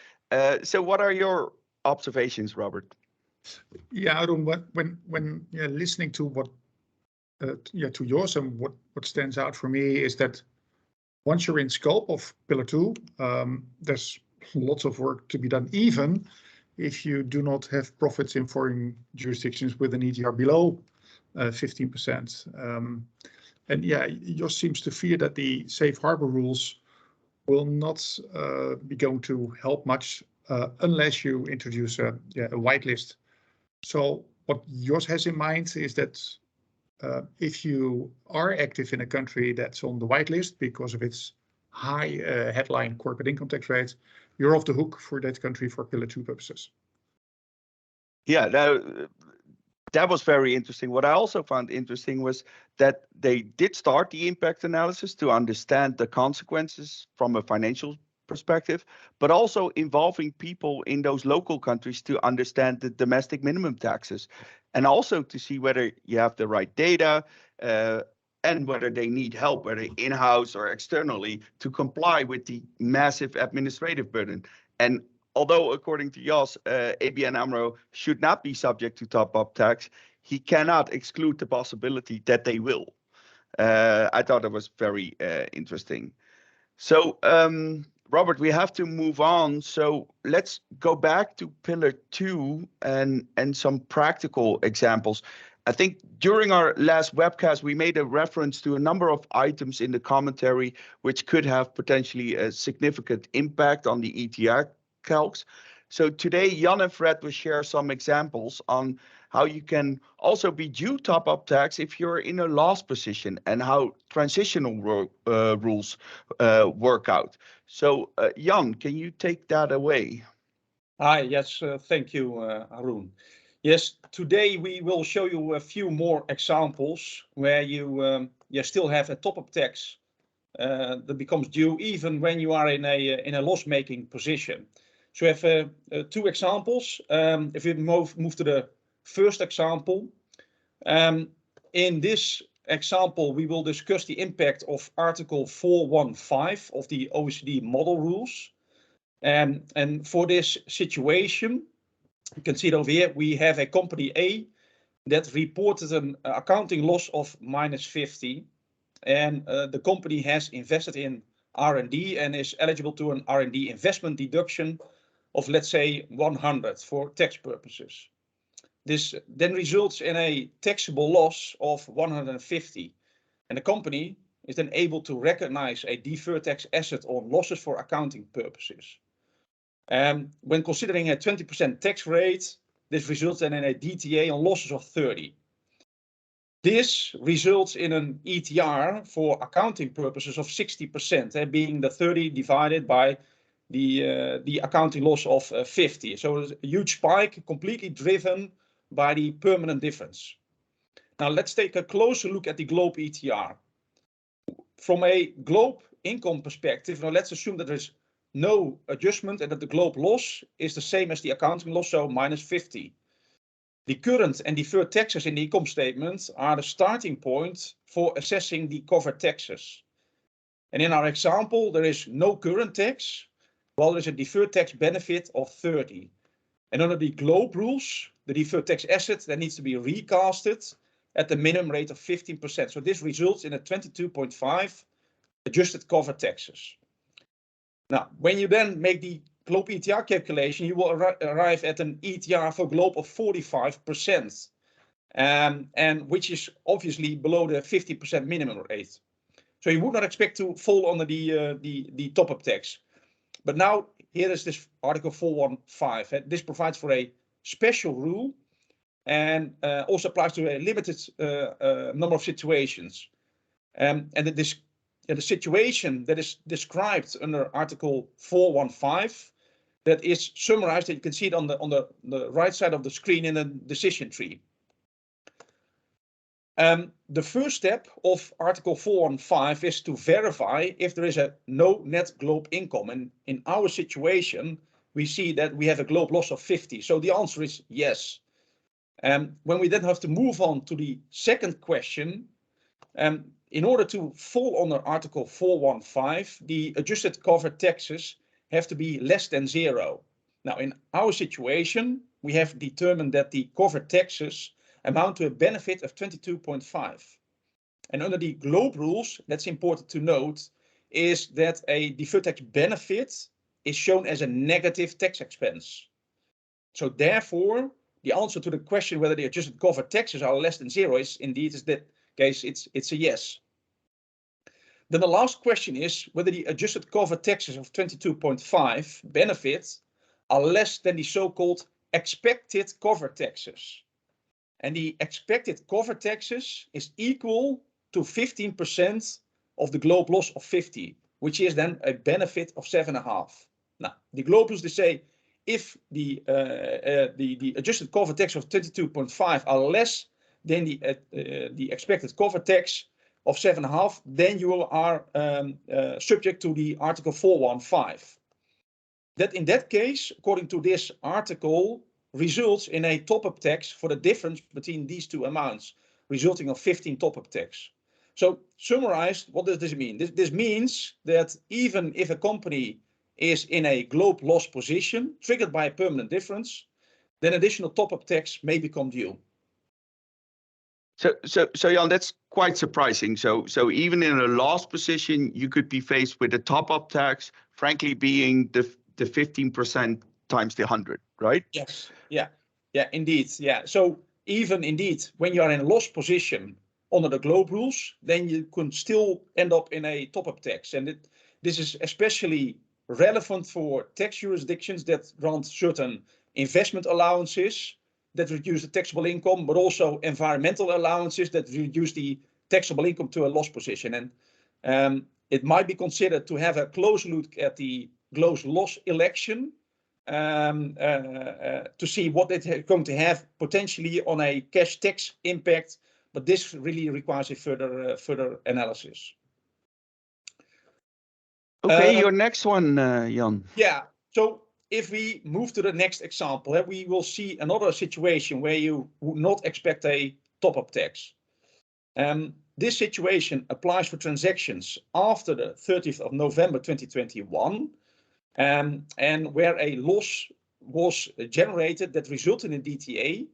Speaker 1: So what are your observations, Robert?
Speaker 2: Yeah, I don't when listening to what to yours, and what stands out for me is that once you're in scope of Pillar 2, there's lots of work to be done, even if you do not have profits in foreign jurisdictions with an ETR below 15%. And yeah, Jos seems to fear that the safe harbor rules will not be going to help much unless you introduce a whitelist. So what Jos has in mind is that if you are active in a country that's on the whitelist because of its high headline corporate income tax rate, you're off the hook for that country for Pillar 2 purposes.
Speaker 1: Yeah, that was very interesting. What I also found interesting was that they did start the impact analysis to understand the consequences from a financial perspective, but also involving people in those local countries to understand the domestic minimum taxes, and also to see whether you have the right data and whether they need help, whether in-house or externally, to comply with the massive administrative burden. And although according to Jos, ABN AMRO should not be subject to top-up tax, he cannot exclude the possibility that they will. I thought it was very interesting. So, Robert, we have to move on. So let's go back to Pillar 2 and some practical examples. I think during our last webcast, we made a reference to a number of items in the commentary which could have potentially a significant impact on the ETR calcs. So today, Jan and Fred will share some examples on how you can also be due top-up tax if you're in a loss position, and how transitional rules work out. So Jan, can you take that away?
Speaker 7: Hi, yes, thank you, Arun. Yes, today we will show you a few more examples where you still have a top-up tax that becomes due even when you are in a loss-making position. So we have two examples. If we move to the first example, in this example we will discuss the impact of Article 415 of the OECD model rules. And for this situation, you can see it over here, we have a company A that reported an accounting loss of -50, and the company has invested in R&D and is eligible to an R&D investment deduction of, let's say, 100 for tax purposes. This then results in a taxable loss of 150, and the company is then able to recognize a deferred tax asset on losses for accounting purposes. When considering a 20% tax rate, this results in a DTA on losses of 30. This results in an ETR for accounting purposes of 60%, being the 30 divided by the accounting loss of 50. So it's a huge spike, completely driven by the permanent difference. Now let's take a closer look at the globe ETR. From a globe income perspective, now let's assume that there is no adjustment and that the globe loss is the same as the accounting loss, so -50. The current and deferred taxes in the income statement are the starting point for assessing the covered taxes. And in our example, there is no current tax, while there is a deferred tax benefit of 30. And under the globe rules, the deferred tax asset that needs to be recasted at the minimum rate of 15%. So this results in a 22.5 adjusted covered taxes. Now, when you then make the globe ETR calculation, you will arrive at an ETR for globe of 45%, and which is obviously below the 50% minimum rate. So you would not expect to fall under the top-up tax. But now here is this Article 415. This provides for a special rule and also applies to a limited number of situations. And the situation that is described under Article 415, that is summarized, and you can see it on the right side of the screen in the decision tree. The first step of Article 415 is to verify if there is a no net globe income. And in our situation, we see that we have a globe loss of 50. So the answer is yes. When we then have to move on to the second question, in order to fall under Article 415, the adjusted covered taxes have to be less than 0. Now, in our situation, we have determined that the covered taxes amount to a benefit of 22.5. And under the GLOBE rules, that's important to note, is that a deferred tax benefit is shown as a negative tax expense. So therefore, the answer to the question whether the adjusted covered taxes are less than 0 is indeed, in that case, it's a yes. Then the last question is whether the adjusted covered taxes of 22.5 benefit are less than the so-called expected covered taxes. And the expected covered taxes is equal to 15% of the GLOBE loss of 50, which is then a benefit of 7.5. Now, the GLOBE rules, they say if the adjusted covered tax of 22.5 are less than the expected covered tax of 7.5, then you are subject to the Article 415. That in that case, according to this article, results in a top-up tax for the difference between these two amounts, resulting in 15 top-up tax. So summarized, what does this mean? This means that even if a company is in a GLOBE loss position, triggered by a permanent difference, then additional top-up tax may become due.
Speaker 1: So Jan, that's quite surprising. So even in a loss position, you could be faced with a top-up tax, frankly, being the 15% times the 100, right?
Speaker 7: Yes. Yeah, indeed. Yeah. So even indeed, when you are in a loss position under the GLOBE rules, then you can still end up in a top-up tax. And this is especially relevant for tax jurisdictions that grant certain investment allowances that reduce the taxable income, but also environmental allowances that reduce the taxable income to a loss position. And it might be considered to have a close look at the GLOBE loss election to see what it is going to have potentially on a cash tax impact, but this really requires a further analysis.
Speaker 1: Okay, your next one, Jan.
Speaker 7: Yeah, so if we move to the next example, we will see another situation where you would not expect a top-up tax. This situation applies for transactions after the 30th of November 2021, and where a loss was generated that resulted in DTA,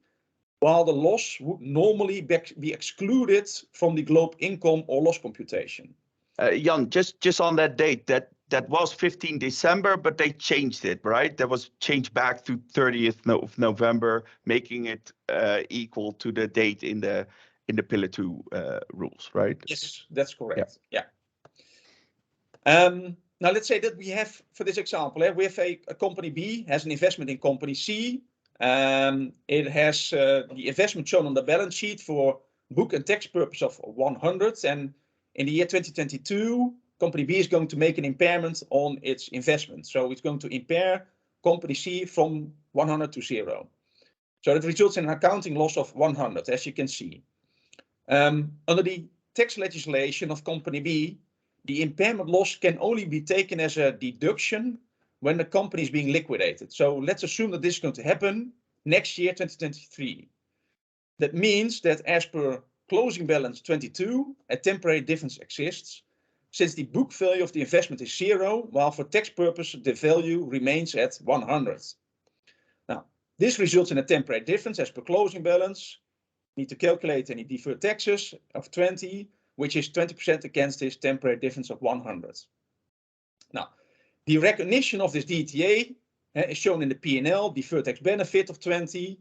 Speaker 7: while the loss would normally be excluded from the GLOBE income or loss computation.
Speaker 1: Jan, just on that date, that was 15 December, but they changed it, right? That was changed back to 30th of November, making it equal to the date in the Pillar 2 rules, right?
Speaker 7: Yes, that's correct.
Speaker 1: Yeah.
Speaker 7: Now let's say that we have, for this example, we have a company B has an investment in company C. It has the investment shown on the balance sheet for book and tax purpose of 100, and in the year 2022, company B is going to make an impairment on its investment. So it's going to impair company C from 100 to 0. So that results in an accounting loss of 100, as you can see. Under the tax legislation of company B, the impairment loss can only be taken as a deduction when the company is being liquidated. So let's assume that this is going to happen next year, 2023. That means that as per closing balance 22, a temporary difference exists, since the book value of the investment is 0, while for tax purposes the value remains at 100. Now, this results in a temporary difference as per closing balance. Need to calculate any deferred taxes of 20, which is 20% against this temporary difference of 100. Now, the recognition of this DTA is shown in the P&L, deferred tax benefit of 20.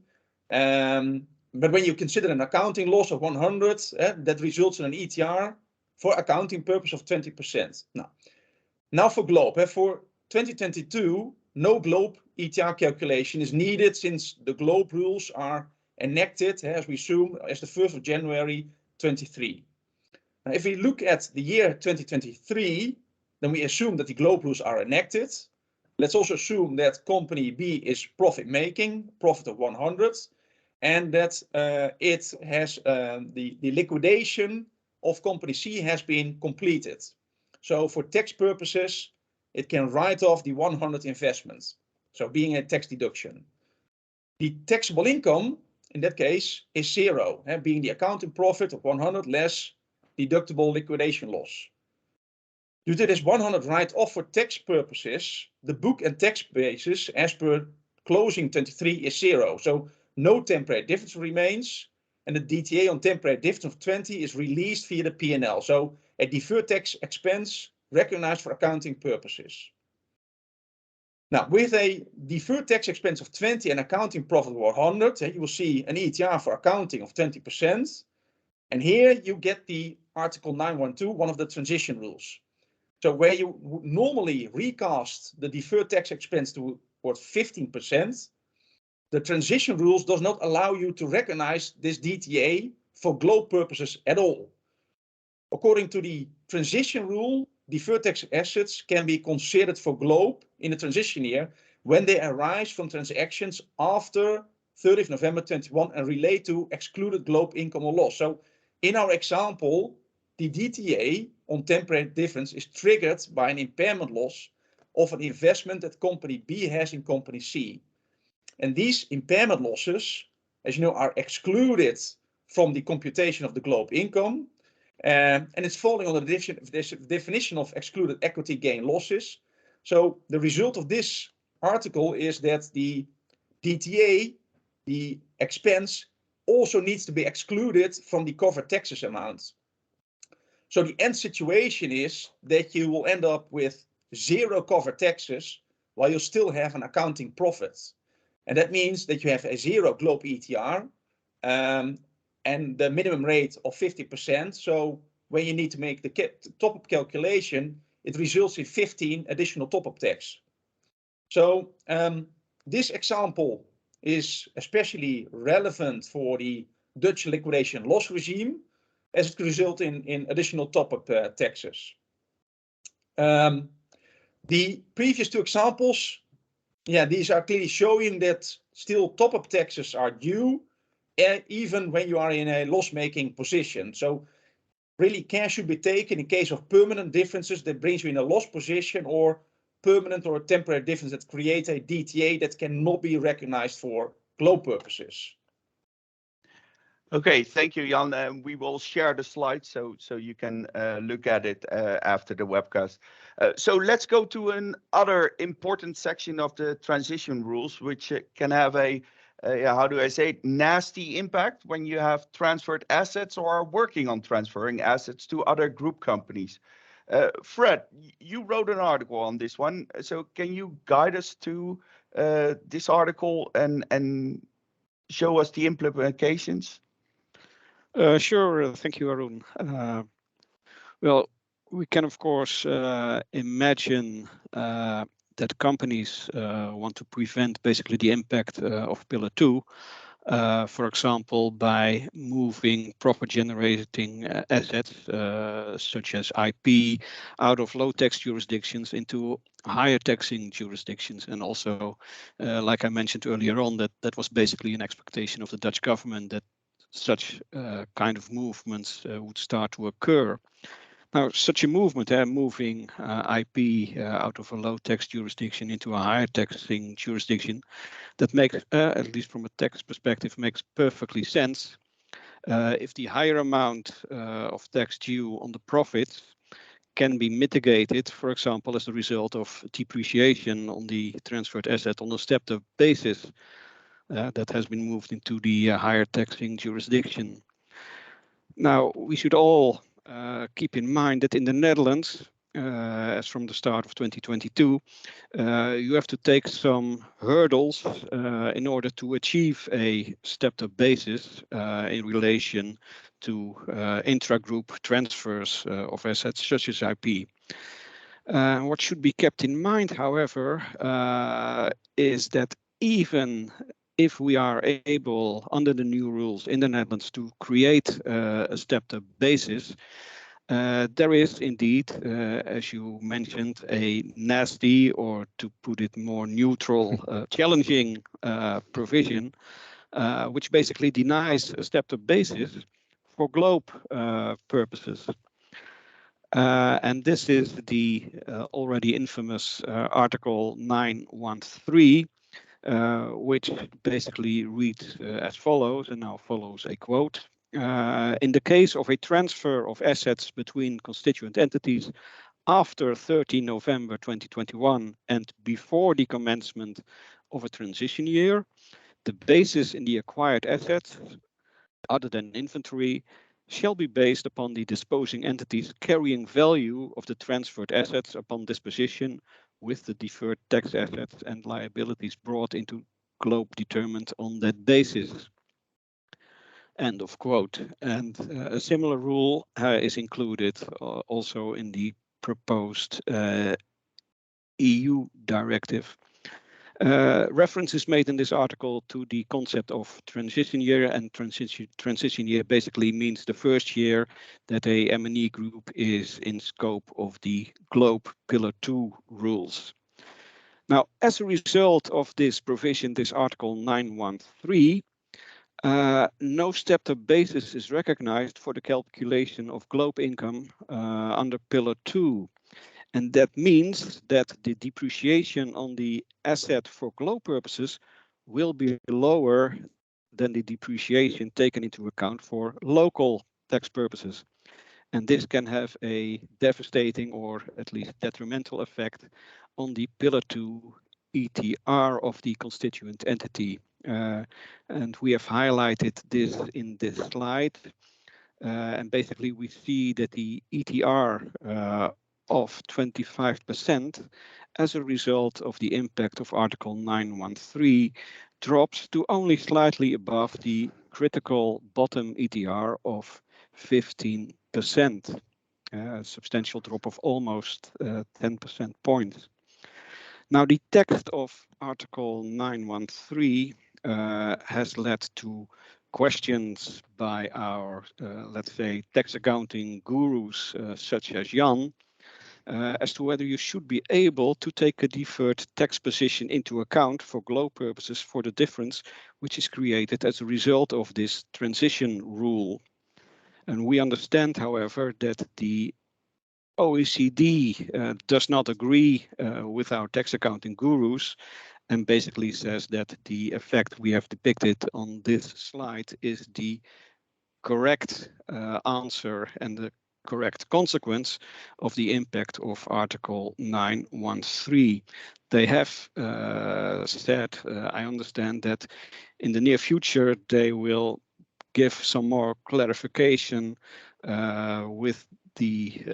Speaker 7: But when you consider an accounting loss of 100, that results in an ETR for accounting purpose of 20%. Now for GLOBE, for 2022, no GLOBE ETR calculation is needed since the GLOBE rules are enacted, as we assume, as the 1st of January 23. Now, if we look at the year 2023, then we assume that the GLOBE rules are enacted. Let's also assume that company B is profit-making, profit of 100, and that it has the liquidation of company C has been completed. So for tax purposes, it can write off the 100 investments, so being a tax deduction. The taxable income, in that case, is 0, being the accounting profit of 100 less deductible liquidation loss. Due to this 100 write-off for tax purposes, the book and tax basis as per closing 23 is 0. So no temporary difference remains, and the DTA on temporary difference of 20 is released via the P&L. So a deferred tax expense recognized for accounting purposes. Now, with a deferred tax expense of 20 and accounting profit of 100, you will see an ETR for accounting of 20%. And here you get the Article 912, one of the transition rules. So where you would normally recast the deferred tax expense toward 15%, the transition rules does not allow you to recognize this DTA for GLOBE purposes at all. According to the transition rule, deferred tax assets can be considered for GLOBE in the transition year when they arise from transactions after 30th November 21 and relate to excluded GLOBE income or loss. So in our example, the DTA on temporary difference is triggered by an impairment loss of an investment that company B has in company C. And these impairment losses, as you know, are excluded from the computation of the GLOBE income. And it's falling under the definition of excluded equity gain losses. So the result of this article is that the DTA, the expense, also needs to be excluded from the covered taxes amount. So the end situation is that you will end up with 0 covered taxes while you still have an accounting profit. And that means that you have a 0 GLOBE ETR and the minimum rate of 50%. So when you need to make the top-up calculation, it results in 15 additional top-up tax. So this example is especially relevant for the Dutch liquidation loss regime, as it could result in additional top-up taxes. The previous 2 examples, these are clearly showing that still top-up taxes are due, even when you are in a loss-making position. So really care should be taken in case of permanent differences that brings you in a loss position, or permanent or temporary difference that create a DTA that cannot be recognized for GLOBE purposes.
Speaker 1: Okay, thank you, Jan. We will share the slides so you can look at it after the webcast. So let's go to another important section of the transition rules, which can have a, how do I say, nasty impact when you have transferred assets or are working on transferring assets to other group companies. Fred, you wrote an article on this one. So can you guide us to this article and show us the implications?
Speaker 5: Sure. Thank you, Arun. Well, we can, of course, imagine that companies want to prevent basically the impact of Pillar 2, for example, by moving profit-generating assets, such as IP, out of low-tax jurisdictions into higher taxing jurisdictions. And also, like I mentioned earlier on, that was basically an expectation of the Dutch government that such kind of movements would start to occur. Now, such a movement, moving IP out of a low tax jurisdiction into a higher taxing jurisdiction, that makes, at least from a tax perspective, makes perfectly sense. If the higher amount of tax due on the profits can be mitigated, for example, as a result of depreciation on the transferred asset on a stepped-up basis, that has been moved into the higher taxing jurisdiction. Now, we should all keep in mind that in the Netherlands, as from the start of 2022, you have to take some hurdles in order to achieve a stepped-up basis in relation to intra-group transfers of assets such as IP. What should be kept in mind, however, is that even if we are able, under the new rules in the Netherlands, to create a stepped-up basis, there is indeed, as you mentioned, a nasty, or to put it more neutral, challenging provision, which basically denies a stepped-up basis for GLOBE purposes. And this is the already infamous Article 913, which basically reads as follows, and now follows a quote. In the case of a transfer of assets between constituent entities after 30 November 2021 and before the commencement of a transition year, the basis in the acquired assets, other than inventory, shall be based upon the disposing entity's carrying value of the transferred assets upon disposition, with the deferred tax assets and liabilities brought into globe determined on that basis. End of quote. And a similar rule is included also in the proposed EU directive. Reference is made in this article to the concept of transition year, and transition year basically means the first year that a M&E group is in scope of the Globe Pillar 2 rules. Now, as a result of this provision, this Article 913, no stepped-up basis is recognized for the calculation of Globe income under Pillar 2. And that means that the depreciation on the asset for Globe purposes will be lower than the depreciation taken into account for local tax purposes. And this can have a devastating or at least detrimental effect on the Pillar 2 ETR of the constituent entity. And we have highlighted this in this slide. And basically we see that the ETR of 25% as a result of the impact of Article 913 drops to only slightly above the critical bottom ETR of 15%, a substantial drop of almost 10% points. Now, the text of Article 913 has led to questions by our, let's say, tax accounting gurus, such as Jan, as to whether you should be able to take a deferred tax position into account for Globe purposes for the difference which is created as a result of this transition rule. And we understand, however, that the OECD does not agree with our tax accounting gurus, and basically says that the effect we have depicted on this slide is the correct answer and the correct consequence of the impact of Article 913. They have said, I understand, that in the near future they will give some more clarification with the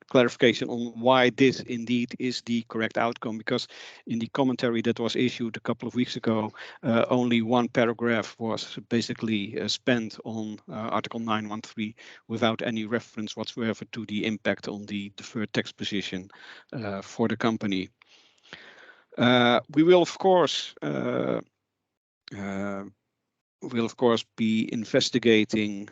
Speaker 5: clarification on why this indeed is the correct outcome, because in the commentary that was issued a couple of weeks ago, only one paragraph was basically spent on Article 913 without any reference whatsoever to the impact on the deferred tax position for the company. We will, of course, be investigating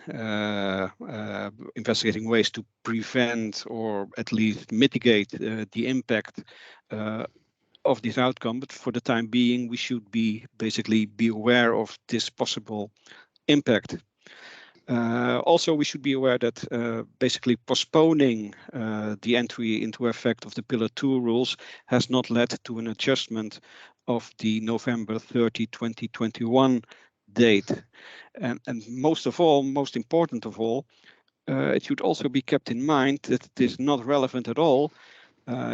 Speaker 5: ways to prevent or at least mitigate the impact of this outcome. But for the time being, we should be aware of this possible impact. Also, we should be aware that basically postponing the entry into effect of the Pillar 2 rules has not led to an adjustment of the November 30, 2021 date. And most important of all, it should also be kept in mind that it is not relevant at all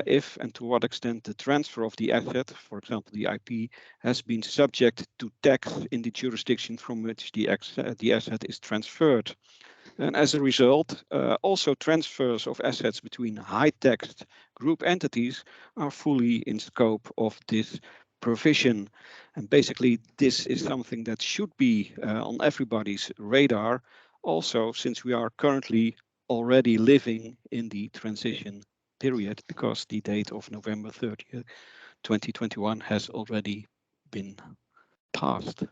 Speaker 5: if and to what extent the transfer of the asset, for example, the IP, has been subject to tax in the jurisdiction from which the asset is transferred. And as a result, also transfers of assets between high-taxed group entities are fully in scope of this provision. And basically, this is something that should be on everybody's radar, also since we are currently already living in the transition period, because the date of November 30th, 2021 has already been passed.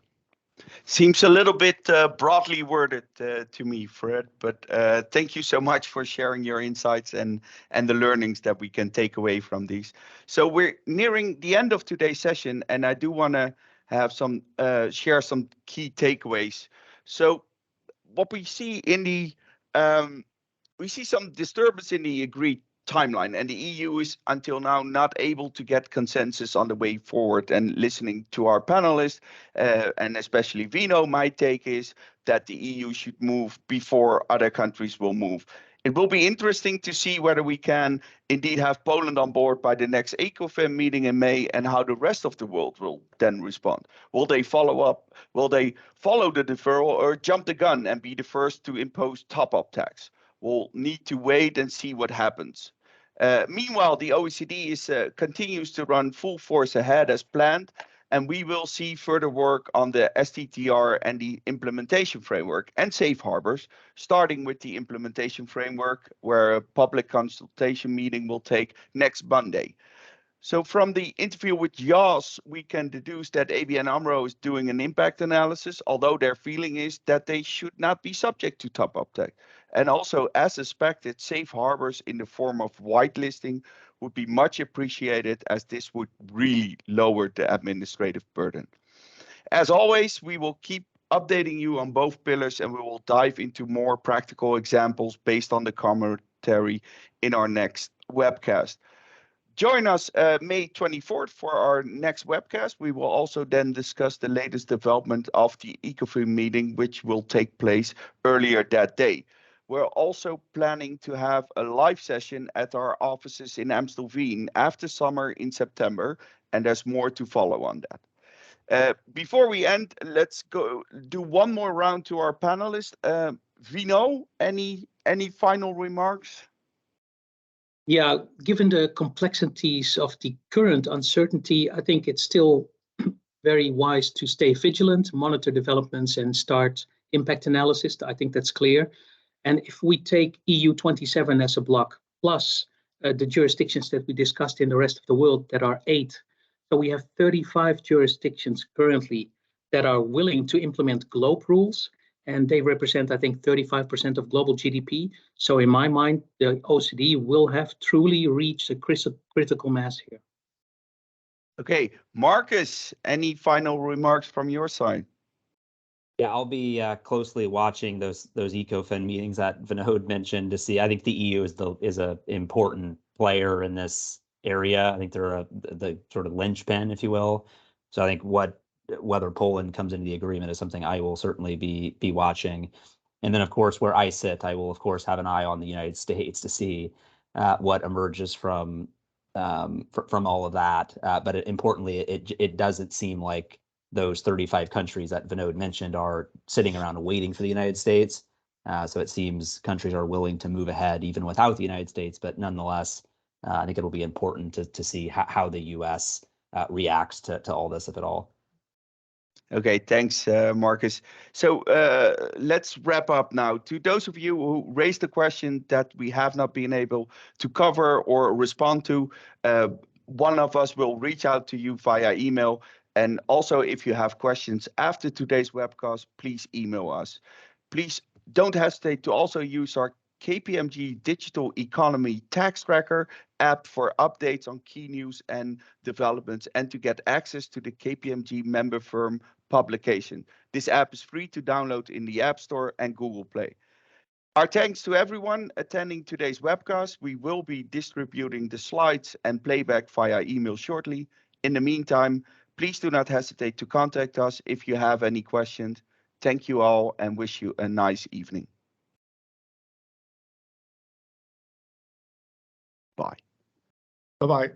Speaker 1: Seems a little bit broadly worded to me, Fred, but thank you so much for sharing your insights and the learnings that we can take away from these. So we're nearing the end of today's session, and I do want to have some share some key takeaways. So what we see in the we see some disturbance in the agreed timeline, and the EU is until now not able to get consensus on the way forward. And listening to our panelists, and especially Vino, my take is that the EU should move before other countries will move. It will be interesting to see whether we can indeed have Poland on board by the next ECOFIN meeting in May, and how the rest of the world will then respond. Will they follow up? Will they follow the deferral or jump the gun and be the first to impose top-up tax? We'll need to wait and see what happens. Meanwhile, the OECD continues to run full force ahead as planned, and we will see further work on the STTR and the implementation framework and safe harbors, starting with the implementation framework, where a public consultation meeting will take next Monday. So from the interview with Jos, we can deduce that ABN AMRO is doing an impact analysis, although their feeling is that they should not be subject to top-up tax. And also, as suspected, safe harbors in the form of whitelisting would be much appreciated, as this would really lower the administrative burden. As always, we will keep updating you on both pillars, and we will dive into more practical examples based on the commentary in our next webcast. Join us May 24th for our next webcast. We will also then discuss the latest development of the ECOFIN meeting, which will take place earlier that day. We're also planning to have a live session at our offices in Amstelveen after summer in September, and there's more to follow on that. Before we end, let's go do one more round to our panelists. Vino, any final remarks?
Speaker 3: Yeah, given the complexities of the current uncertainty, I think it's still very wise to stay vigilant, monitor developments, and start impact analysis. I think that's clear. And if we take EU 27 as a block, plus the jurisdictions that we discussed in the rest of the world, that are 8. So we have 35 jurisdictions currently that are willing to implement GLOBE rules, and they represent, I think, 35% of global GDP. So in my mind, the OECD will have truly reached a critical mass here.
Speaker 1: Okay, Marcus, any final remarks from your side?
Speaker 4: Yeah, I'll be closely watching those ECOFIN meetings that Vinod mentioned to see. I think the EU is a important player in this area. I think they're the sort of linchpin, if you will. So I think whether Poland comes into the agreement is something I will certainly be watching. And then, of course, where I sit, I will, of course, have an eye on the United States to see what emerges from all of that. But importantly, it doesn't seem like those 35 countries that Vinod mentioned are sitting around waiting for the United States. So it seems countries are willing to move ahead even without the United States. But nonetheless, I think it'll be important to see how the U.S. Reacts to all this, if at all.
Speaker 1: Okay, thanks, Marcus. So let's wrap up now. To those of you who raised the question that we have not been able to cover or respond to, one of us will reach out to you via email. And also, if you have questions after today's webcast, please email us. Please don't hesitate to also use our KPMG Digital Economy Tax Tracker app for updates on key news and developments, and to get access to the KPMG member firm publication. This app is free to download in the App Store and Google Play. Our thanks to everyone attending today's webcast. We will be distributing the slides and playback via email shortly. In the meantime, please do not hesitate to contact us if you have any questions. Thank you all and wish you a nice evening. Bye.
Speaker 2: Bye-bye.